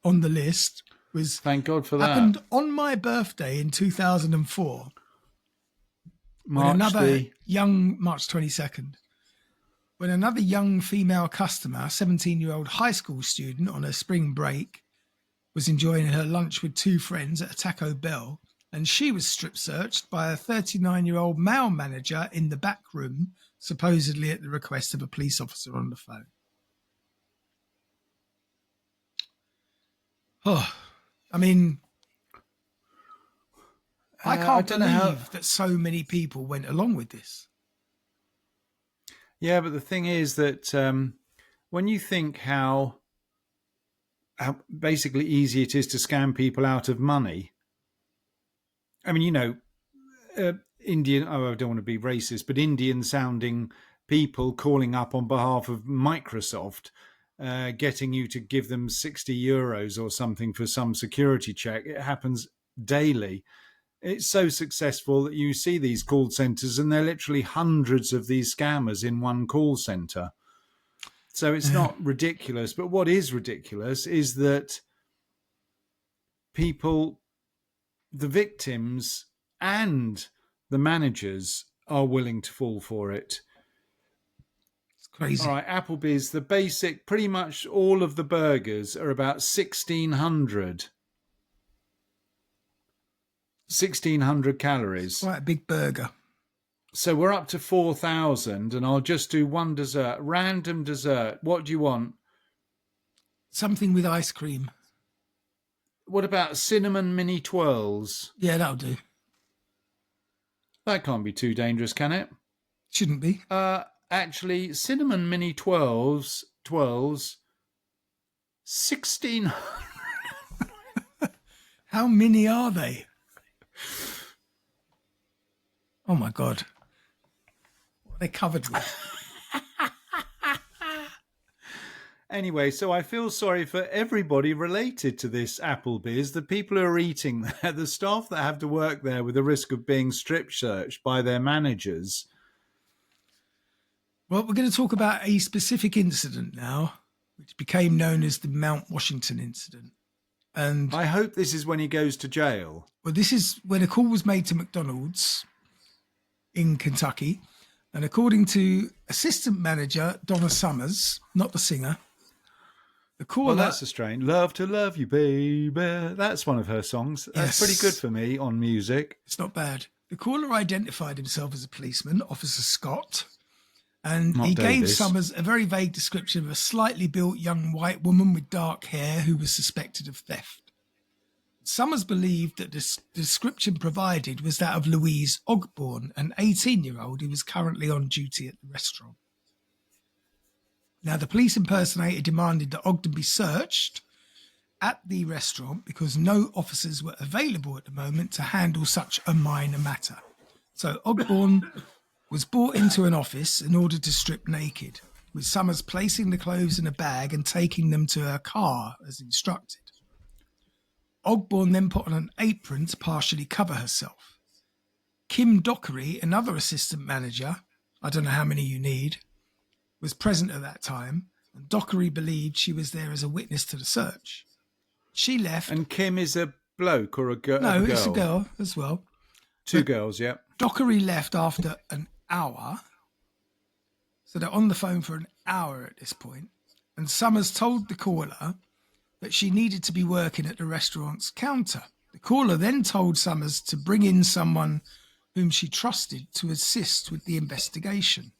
on the list was... Thank God for that. Happened on my birthday in 2004. March 22nd. When another young female customer, a 17-year-old high school student on her spring break, was enjoying her lunch with two friends at a Taco Bell, and she was strip searched by a 39-year-old male manager in the back room, supposedly at the request of a police officer on the phone. Oh, I mean, I can't believe that so many people went along with this. Yeah, but the thing is that when you think how basically easy it is to scam people out of money, I mean, Indian, I don't want to be racist, but Indian-sounding people calling up on behalf of Microsoft, getting you to give them €60 or something for some security check. It happens daily. It's so successful that you see these call centres and there are literally hundreds of these scammers in one call centre. So it's not ridiculous. But what is ridiculous is that people, the victims and the managers are willing to fall for it. It's crazy. All right, Applebee's, the basic, pretty much all of the burgers are about 1,600 calories. Quite a big burger. So we're up to 4,000, and I'll just do one dessert, random dessert. What do you want? Something with ice cream. What about cinnamon mini twirls? Yeah, that'll do. That can't be too dangerous, can it? Shouldn't be. Actually, cinnamon mini twirls, 16. How many are they? Oh my God. What are they covered with? Anyway, so I feel sorry for everybody related to this Applebee's, the people who are eating there, the staff that have to work there with the risk of being strip searched by their managers. Well, we're going to talk about a specific incident now, which became known as the Mount Washington incident. And I hope this is when he goes to jail. Well, this is when a call was made to McDonald's in Kentucky. And according to assistant manager Donna Summers, not the singer, the caller... Well, that's a strain. Love to love you, baby. That's one of her songs. That's pretty good for me on music. It's not bad. The caller identified himself as a policeman, Officer Scott, and he gave Summers a very vague description of a slightly built young white woman with dark hair who was suspected of theft. Summers believed that the description provided was that of Louise Ogborn, an 18-year-old who was currently on duty at the restaurant. Now, the police impersonator demanded that Ogden be searched at the restaurant because no officers were available at the moment to handle such a minor matter. So Ogborn was brought into an office in order to strip naked, with Summers placing the clothes in a bag and taking them to her car as instructed. Ogborn then put on an apron to partially cover herself. Kim Dockery, another assistant manager, I don't know how many you need, was present at that time, and Dockery believed she was there as a witness to the search. She left. And Kim is a bloke or a girl? No, it's a girl as well. Two girls, yeah. Dockery left after an hour, so they're on the phone for an hour at this point, and Summers told the caller that she needed to be working at the restaurant's counter. The caller then told Summers to bring in someone whom she trusted to assist with the investigation.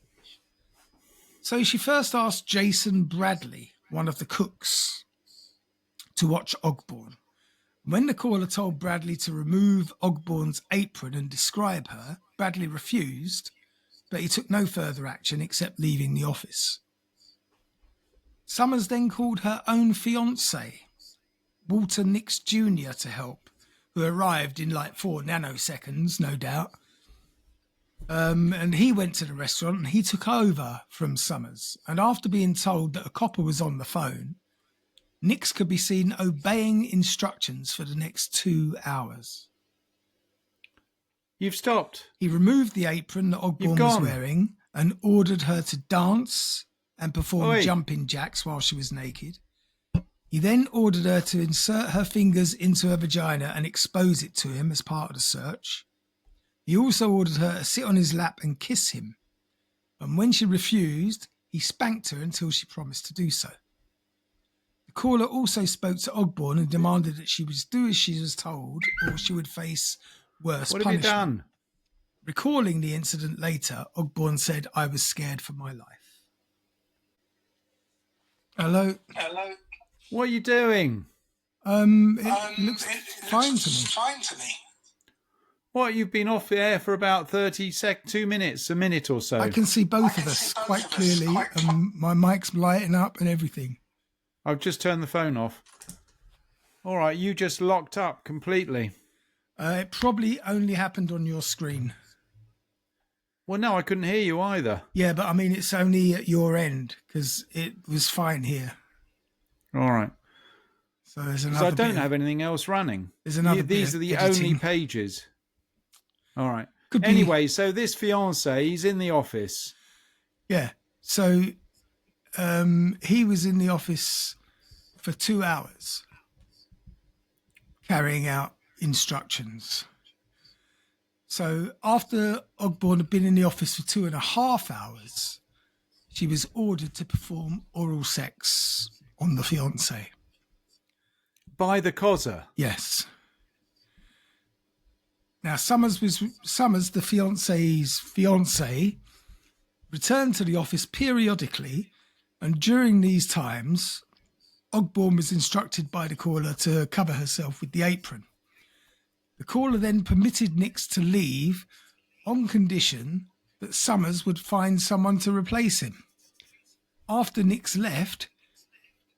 So she first asked Jason Bradley, one of the cooks, to watch Ogborn. When the caller told Bradley to remove Ogborn's apron and describe her, Bradley refused, but he took no further action except leaving the office. Summers then called her own fiancé, Walter Nix Jr., to help, who arrived in like 4 nanoseconds, no doubt. And he went to the restaurant and he took over from Summers. And after being told that a copper was on the phone, Nix could be seen obeying instructions for the next 2 hours. You've stopped. He removed the apron that Ogborn was wearing and ordered her to dance and perform jumping jacks while she was naked. He then ordered her to insert her fingers into her vagina and expose it to him as part of the search. He also ordered her to sit on his lap and kiss him. And when she refused, he spanked her until she promised to do so. The The caller also spoke to Ogborn and demanded that she was do as she was told or she would face worse What have you punishment. done? Recalling the incident later, Ogborn said, "I was scared for my life." Hello? Hello. What are you doing? It looks fine to me. Fine to me. What, you've been off the air for about 2 minutes, a minute or so. I can see both of us quite clearly, and my mic's lighting up and everything. I've just turned the phone off. All right, you just locked up completely. It probably only happened on your screen. Well, no, I couldn't hear you either. Yeah, but I mean, it's only at your end because it was fine here. All right. So there's So I don't have anything else running. There's another These are the editing. only pages. All right. Could be- Anyway, so this fiancé, he's in the office. Yeah. So he was in the office for 2 hours carrying out instructions. So after Ogborn had been in the office for 2.5 hours, she was ordered to perform oral sex on the fiancé. By the cozzer. Yes. Now, Summers, the fiancé's fiancé, returned to the office periodically, and during these times, Ogborn was instructed by the caller to cover herself with the apron. The caller then permitted Nix to leave on condition that Summers would find someone to replace him. After Nix left,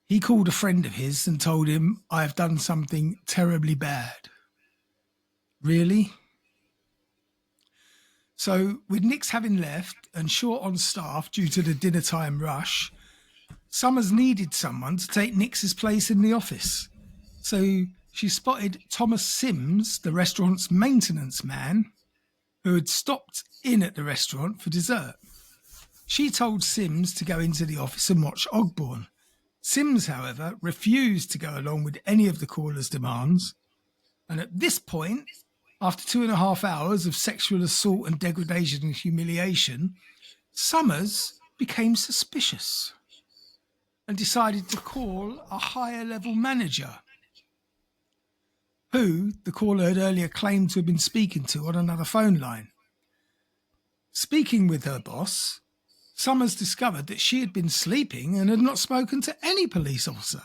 he called a friend of his and told him, "I have done something terribly bad." Really? So, with Nix having left and short on staff due to the dinner time rush, Summers needed someone to take Nix's place in the office. So she spotted Thomas Sims, the restaurant's maintenance man, who had stopped in at the restaurant for dessert. She told Sims to go into the office and watch Ogborn. Sims, however, refused to go along with any of the caller's demands. And at this point, after 2.5 hours of sexual assault and degradation and humiliation, Summers became suspicious and decided to call a higher level manager, who the caller had earlier claimed to have been speaking to on another phone line. Speaking with her boss, Summers discovered that she had been sleeping and had not spoken to any police officer.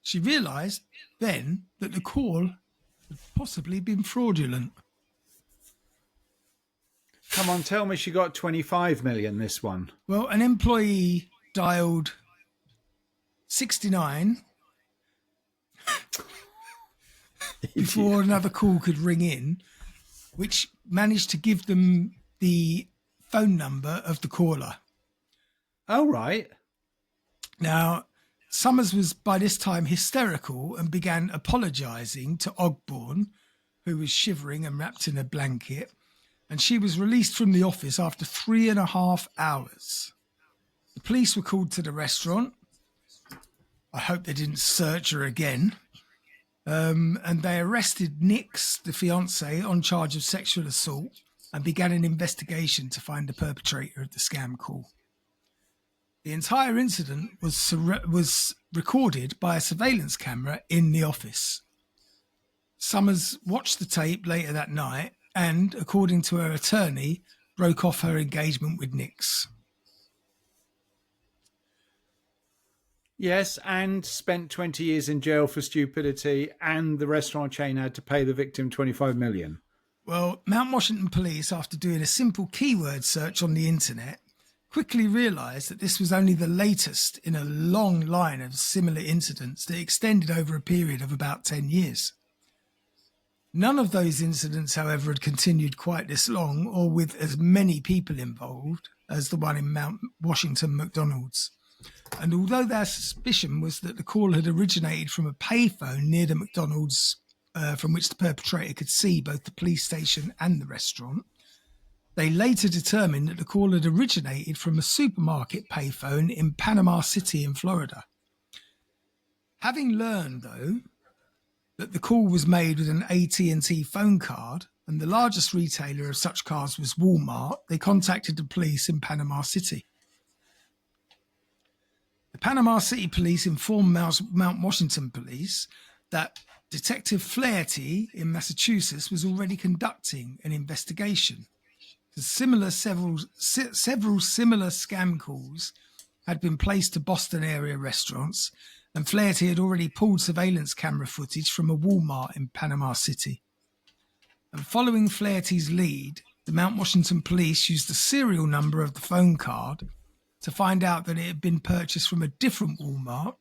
She realised then that the call had possibly been fraudulent. Come on, tell me she got 25 million, this one. Well, an employee dialed 69 before another call could ring in, which managed to give them the phone number of the caller. Oh, right. Now, Summers was by this time hysterical and began apologising to Ogborn, who was shivering and wrapped in a blanket, and she was released from the office after 3.5 hours. The police were called to the restaurant. I hope they didn't search her again. And they arrested Nix, the fiancé, on charge of sexual assault and began an investigation to find the perpetrator of the scam call. The entire incident was recorded by a surveillance camera in the office. Summers watched the tape later that night and, according to her attorney, broke off her engagement with Nix. Yes, and spent 20 years in jail for stupidity, and the restaurant chain had to pay the victim 25 million. Well, Mount Washington police, after doing a simple keyword search on the internet, quickly realised that this was only the latest in a long line of similar incidents that extended over a period of about 10 years. None of those incidents, however, had continued quite this long or with as many people involved as the one in Mount Washington McDonald's. And although their suspicion was that the call had originated from a payphone near the McDonald's, from which the perpetrator could see both the police station and the restaurant, they later determined that the call had originated from a supermarket payphone in Panama City in Florida. Having learned, though, that the call was made with an AT&T phone card, and the largest retailer of such cards was Walmart, they contacted the police in Panama City. The Panama City Police informed Mount Washington Police that Detective Flaherty in Massachusetts was already conducting an investigation. Several similar scam calls had been placed to Boston area restaurants, and Flaherty had already pulled surveillance camera footage from a Walmart in Panama City. And following Flaherty's lead, the Mount Washington Police used the serial number of the phone card to find out that it had been purchased from a different Walmart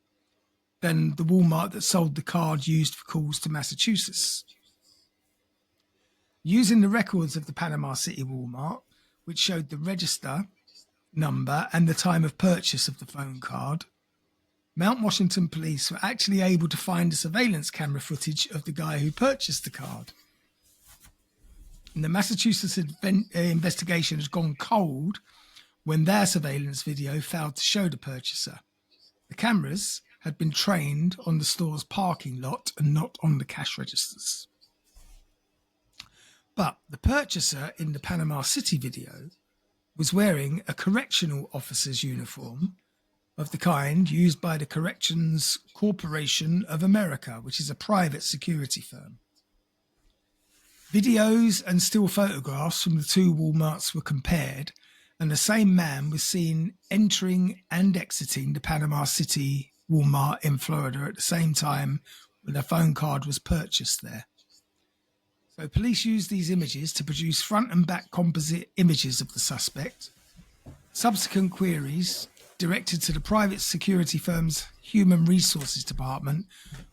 than the Walmart that sold the card used for calls to Massachusetts. Using the records of the Panama City Walmart, which showed the register number and the time of purchase of the phone card, Mount Washington Police were actually able to find the surveillance camera footage of the guy who purchased the card. And the Massachusetts investigation had gone cold when their surveillance video failed to show the purchaser. The cameras had been trained on the store's parking lot and not on the cash registers. But the purchaser in the Panama City video was wearing a correctional officer's uniform of the kind used by the Corrections Corporation of America, which is a private security firm. Videos and still photographs from the two Walmarts were compared, and the same man was seen entering and exiting the Panama City Walmart in Florida at the same time when a phone card was purchased there. So police used these images to produce front and back composite images of the suspect. Subsequent queries directed to the private security firm's Human Resources Department,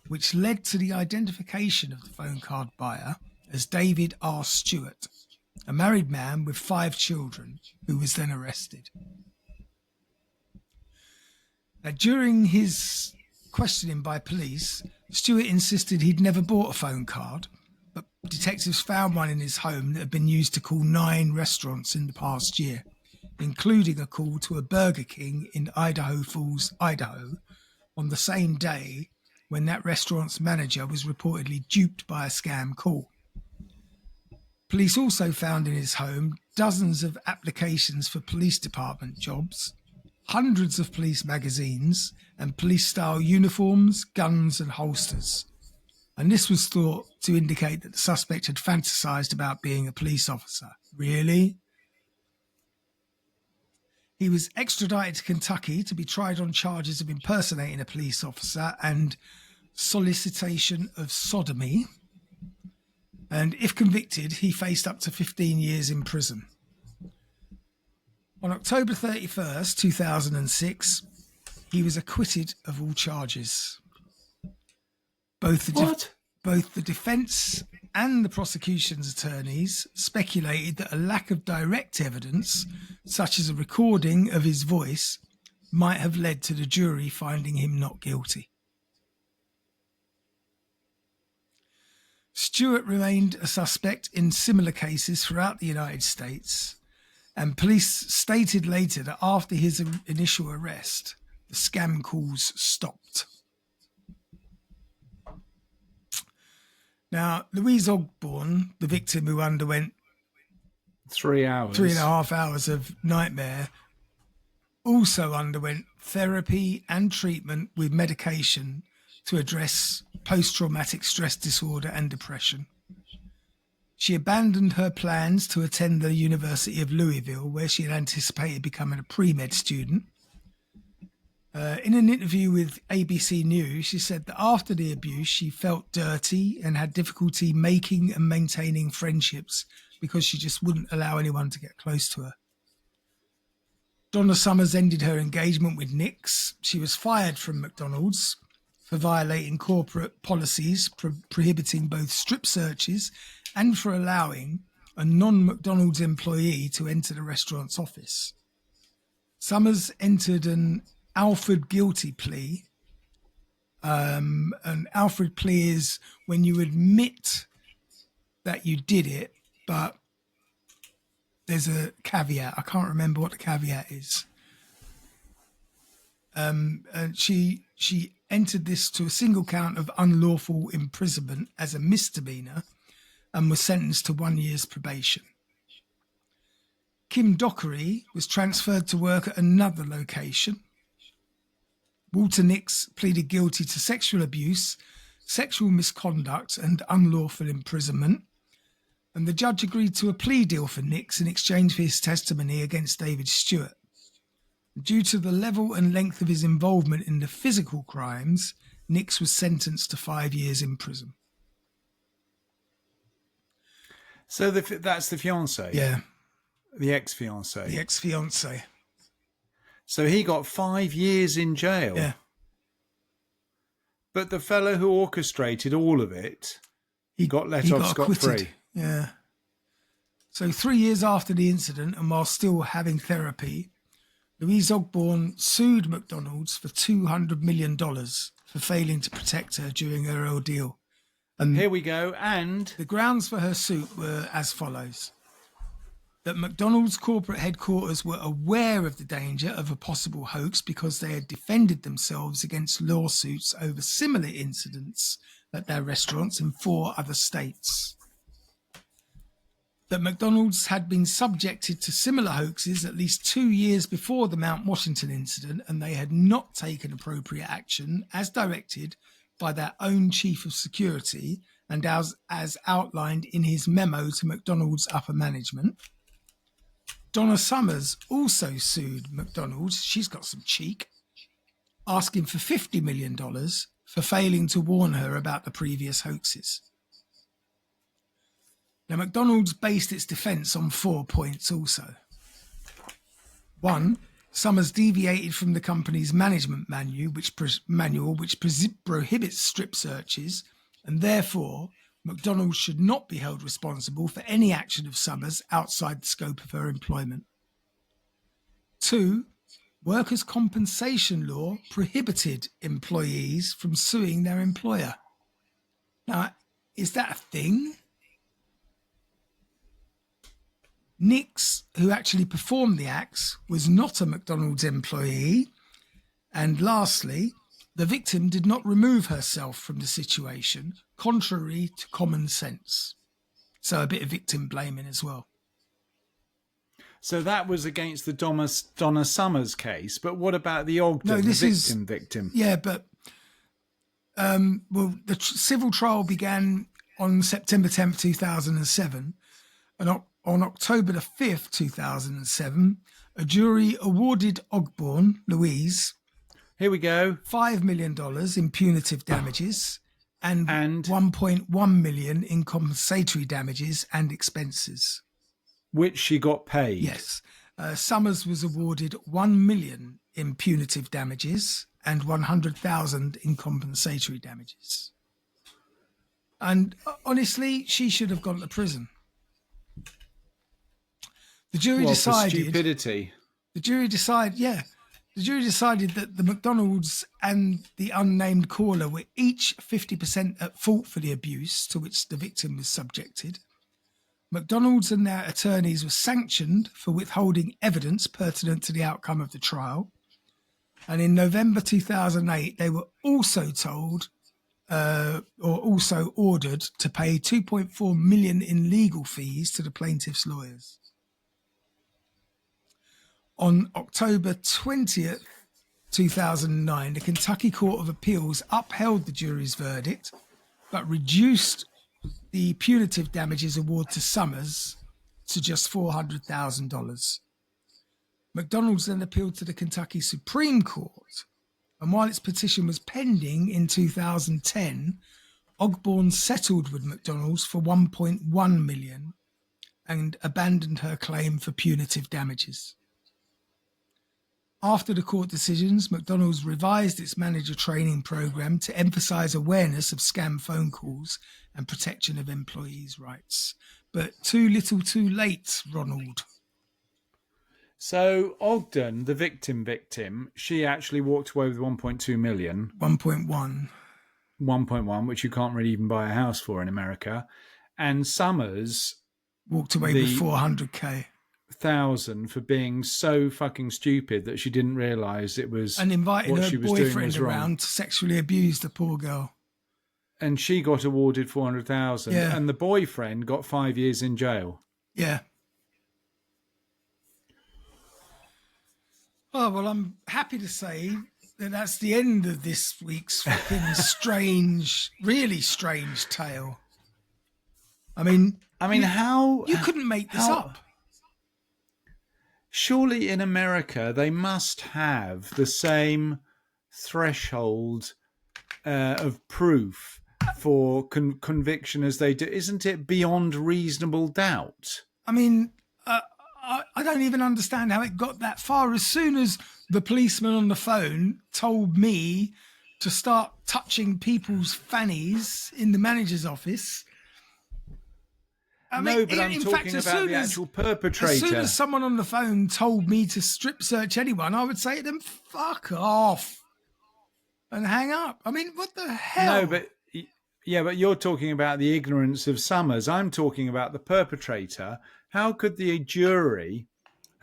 which led to the identification of the phone card buyer as David R. Stewart, a married man with 5 children, who was then arrested. Now, during his questioning by police, Stewart insisted he'd never bought a phone card, but detectives found one in his home that had been used to call 9 restaurants in the past year, including a call to a Burger King in Idaho Falls, Idaho, on the same day when that restaurant's manager was reportedly duped by a scam call. Police also found in his home dozens of applications for police department jobs, hundreds of police magazines, and police-style uniforms, guns, and holsters. And this was thought to indicate that the suspect had fantasized about being a police officer. Really? He was extradited to Kentucky to be tried on charges of impersonating a police officer and solicitation of sodomy. And if convicted, he faced up to 15 years in prison. On October 31st, 2006, he was acquitted of all charges. Both the defence and the prosecution's attorneys speculated that a lack of direct evidence, such as a recording of his voice, might have led to the jury finding him not guilty. Stewart remained a suspect in similar cases throughout the United States, and police stated later that after his initial arrest, the scam calls stopped. Now, Louise Ogborn, the victim who underwent 3.5 hours of nightmare, also underwent therapy and treatment with medication to address post-traumatic stress disorder and depression. She abandoned her plans to attend the University of Louisville, where she had anticipated becoming a pre-med student. In an interview with ABC News, she said that after the abuse, she felt dirty and had difficulty making and maintaining friendships because she just wouldn't allow anyone to get close to her. Donna Summers ended her engagement with Nick's. She was fired from McDonald's for violating corporate policies prohibiting both strip searches and for allowing a non-McDonald's employee to enter the restaurant's office. Summers entered an Alfred guilty plea. An Alfred plea is when you admit that you did it, but there's a caveat. I can't remember what the caveat is. And she entered this to a single count of unlawful imprisonment as a misdemeanor and was sentenced to 1 year's probation. Kim Dockery was transferred to work at another location. Walter Nix pleaded guilty to sexual abuse, sexual misconduct, and unlawful imprisonment. And the judge agreed to a plea deal for Nix in exchange for his testimony against David Stewart. Due to the level and length of his involvement in the physical crimes, Nix was sentenced to 5 years in prison. So that's the fiancé? Yeah. The ex-fiancé? The ex-fiancé. So he got 5 years in jail? Yeah. But the fellow who orchestrated all of it, he got let off scot-free? Yeah. So 3 years after the incident, and while still having therapy, Louise Ogborn sued McDonald's for $200 million for failing to protect her during her ordeal. And here we go. And the grounds for her suit were as follows: that McDonald's corporate headquarters were aware of the danger of a possible hoax because they had defended themselves against lawsuits over similar incidents at their restaurants in 4 other states. That McDonald's had been subjected to similar hoaxes at least 2 years before the Mount Washington incident, and they had not taken appropriate action as directed by their own chief of security and as outlined in his memo to McDonald's upper management. Donna Summers also sued McDonald's, she's got some cheek, asking for $50 million for failing to warn her about the previous hoaxes. Now, McDonald's based its defence on 4 points also. 1, Summers deviated from the company's management manual, which prohibits strip searches, and therefore McDonald's should not be held responsible for any action of Summers outside the scope of her employment. 2, workers' compensation law prohibited employees from suing their employer. Now, is that a thing? Nix, who actually performed the acts, was not a McDonald's employee. And lastly, the victim did not remove herself from the situation, contrary to common sense. So a bit of victim blaming as well. So that was against the Donna Summers case. But what about the Ogden, victim? Yeah, but the civil trial began on September 10th, 2007. And on October the 5th, 2007, a jury awarded Ogborn, Louise, here we go, $5 million in punitive damages and $1.1 million in compensatory damages and expenses. Which she got paid. Yes. Summers was awarded $1 million in punitive damages and $100,000 in compensatory damages. And honestly, she should have gone to prison. The jury decided. For stupidity. The jury decided that the McDonald's and the unnamed caller were each 50% at fault for the abuse to which the victim was subjected. McDonald's and their attorneys were sanctioned for withholding evidence pertinent to the outcome of the trial. And in November 2008, they were also told or also ordered to pay $2.4 million in legal fees to the plaintiff's lawyers. On October 20th, 2009, the Kentucky Court of Appeals upheld the jury's verdict, but reduced the punitive damages award to Summers to just $400,000. McDonald's then appealed to the Kentucky Supreme Court, and while its petition was pending in 2010, Ogborn settled with McDonald's for $1.1 million and abandoned her claim for punitive damages. After the court decisions, McDonald's revised its manager training program to emphasize awareness of scam phone calls and protection of employees' rights. But too little too late, Ronald. So Ogden, the victim, she actually walked away with 1.2 million. 1.1. 1.1, which you can't really even buy a house for in America. And Summers walked away with 400K. $1,000 for being so fucking stupid that she didn't realise it was and inviting what her she was doing boyfriend was wrong. around to sexually abuse the poor girl. And she got awarded $400,000, and the boyfriend got 5 years in jail. Yeah. Oh well, I'm happy to say that's the end of this week's fucking strange, really strange tale. I mean, how you couldn't make this up. Surely in America they must have the same threshold of proof for conviction as they do. Isn't it beyond reasonable doubt? I mean, I don't even understand how it got that far. As soon as the policeman on the phone told me to start touching people's fannies in the manager's office. I'm talking about the actual perpetrator. As soon as someone on the phone told me to strip search anyone, I would say to them, fuck off and hang up. I mean, what the hell? No, but you're talking about the ignorance of Summers. I'm talking about the perpetrator. How could the jury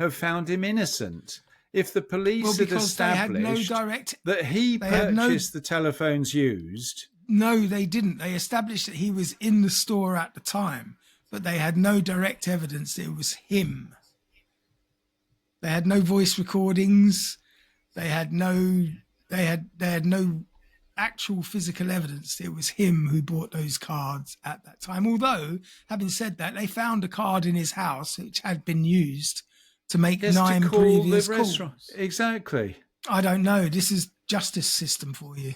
have found him innocent if the police had established that he purchased the telephones used? No, they didn't. They established that he was in the store at the time, but they had no direct evidence it was him. They had no voice recordings. They had no actual physical evidence it was him who bought those cards at that time. Although, having said that, they found a card in his house which had been used to make 9 previous calls. Exactly. I don't know. This is justice system for you.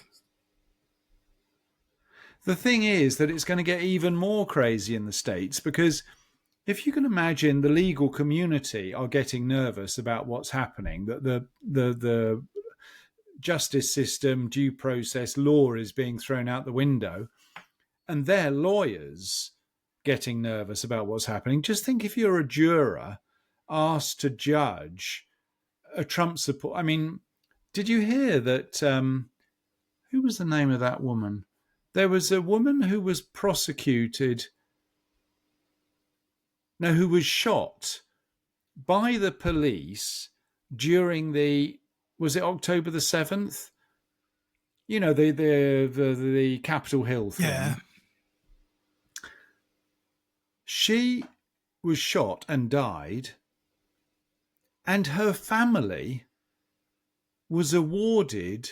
The thing is that it's going to get even more crazy in the States, because if you can imagine the legal community are getting nervous about what's happening, that the justice system, due process, law is being thrown out the window, and their lawyers getting nervous about what's happening. Just think if you're a juror asked to judge a Trump support. I mean, did you hear that? Who was the name of that woman? There was a woman who was prosecuted. No, who was shot by the police during was it October the 7th? You know, the Capitol Hill thing. Yeah. She was shot and died, and her family was awarded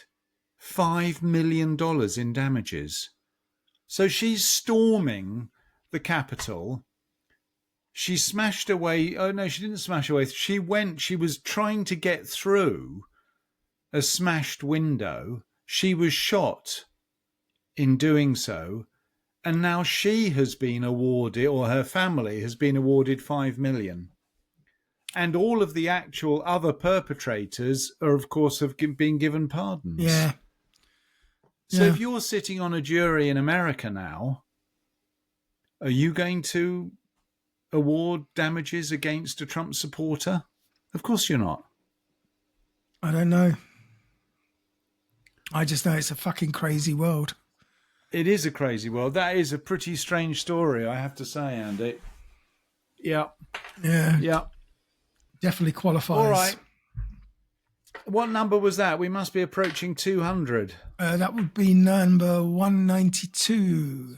$5 million in damages. So she's storming the Capitol. She smashed away. Oh, no, she didn't smash away. She was trying to get through a smashed window. She was shot in doing so. And now she has been awarded, or her family has been awarded $5 million. And all of the actual other perpetrators are, of course, have been given pardons. Yeah. So if you're sitting on a jury in America now, are you going to award damages against a Trump supporter? Of course you're not. I don't know. I just know it's a fucking crazy world. It is a crazy world. That is a pretty strange story, I have to say, Andy. Yeah. Yeah. Yeah. Definitely qualifies. All right. What number was that? We must be approaching 200. That would be number 192.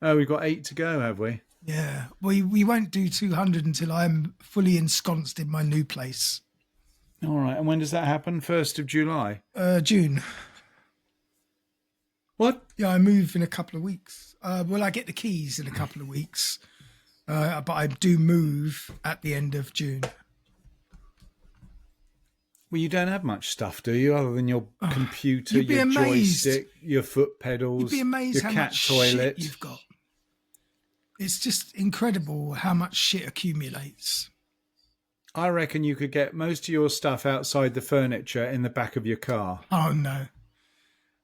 Oh, we've got 8 to go, have we? Yeah. We won't do 200 until I'm fully ensconced in my new place. All right. And when does that happen? 1st of July? June. What? Yeah, I move in a couple of weeks. Well, I get the keys in a couple of weeks. But I do move at the end of June. Well, you don't have much stuff, do you, other than your computer, your joystick, your foot pedals, you'd be amazed your how cat much toilet shit you've got. It's just incredible how much shit accumulates. I reckon you could get most of your stuff outside the furniture in the back of your car. Oh no!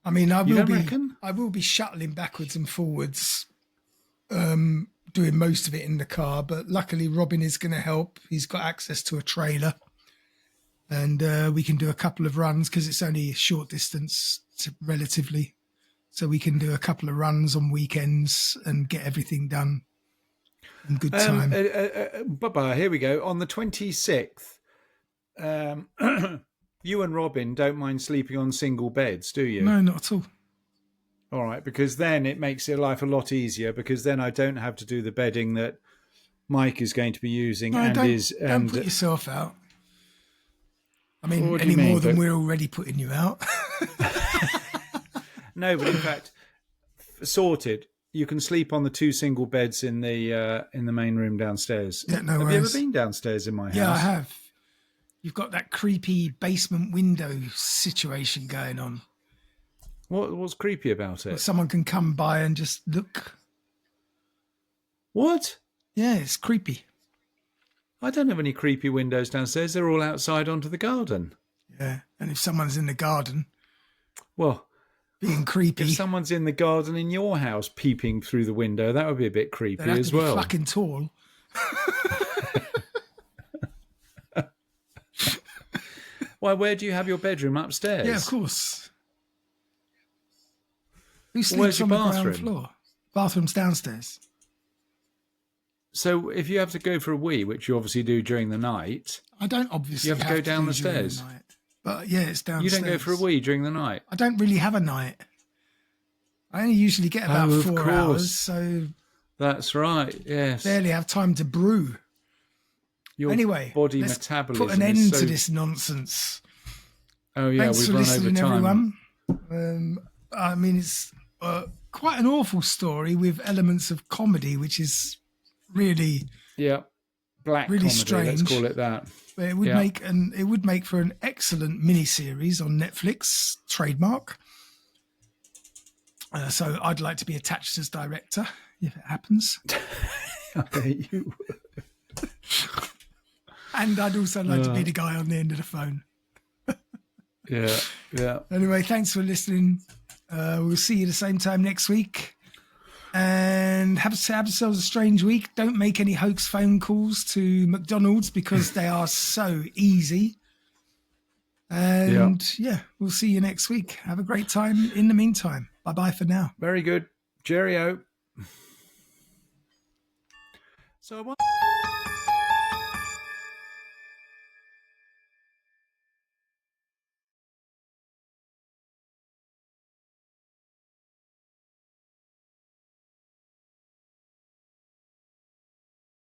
I mean, I will be shuttling backwards and forwards, doing most of it in the car. But luckily, Robin is going to help. He's got access to a trailer. And we can do a couple of runs because it's only a short distance relatively. So we can do a couple of runs on weekends and get everything done in good time. Bubba, here we go. On the 26th, you and Robin don't mind sleeping on single beds, do you? No, not at all. All right, because then it makes your life a lot easier, because then I don't have to do the bedding that Mike is going to be using. No, don't put yourself out. I mean, any more than we're already putting you out. No, but in fact, sorted. You can sleep on the 2 single beds in the main room downstairs. Yeah, no Have worries. you ever been downstairs in my house? Yeah, I have. You've got that creepy basement window situation going on. What's creepy about it? Someone can come by and just look. What? Yeah, it's creepy. I don't have any creepy windows downstairs. They're all outside onto the garden. Yeah, and if someone's in the garden, well, being creepy. If someone's in the garden in your house peeping through the window, that would be a bit creepy they'd have as to be well. fucking tall. Why, where do you have your bedroom? Upstairs? Yeah, of course. Who sleeps Where's your on the bathroom? ground floor? Bathroom's downstairs. So if you have to go for a wee, which you obviously do during the night, I don't obviously you have to go down the stairs. The night. But yeah, it's downstairs. You don't go for a wee during the night? I don't really have a night. I only usually get about 4 hours, so that's right. Yes, barely have time to brew. Your anyway, body let's metabolism. Put an end to this nonsense. Oh yeah, Thanks we've for run listening, over time. everyone. I mean, it's quite an awful story with elements of comedy, which is really black really comedy. strange. Let's call it that. But it would make for an excellent miniseries on Netflix, trademark. So I'd like to be attached as director if it happens. I bet you would. And I'd also like to be the guy on the end of the phone. Yeah. Anyway, thanks for listening. We'll see you the same time next week. And have yourselves a strange week. Don't make any hoax phone calls to McDonald's because they are so easy. And we'll see you next week. Have a great time in the meantime. Bye-bye for now. Very good. Cheerio. So I want...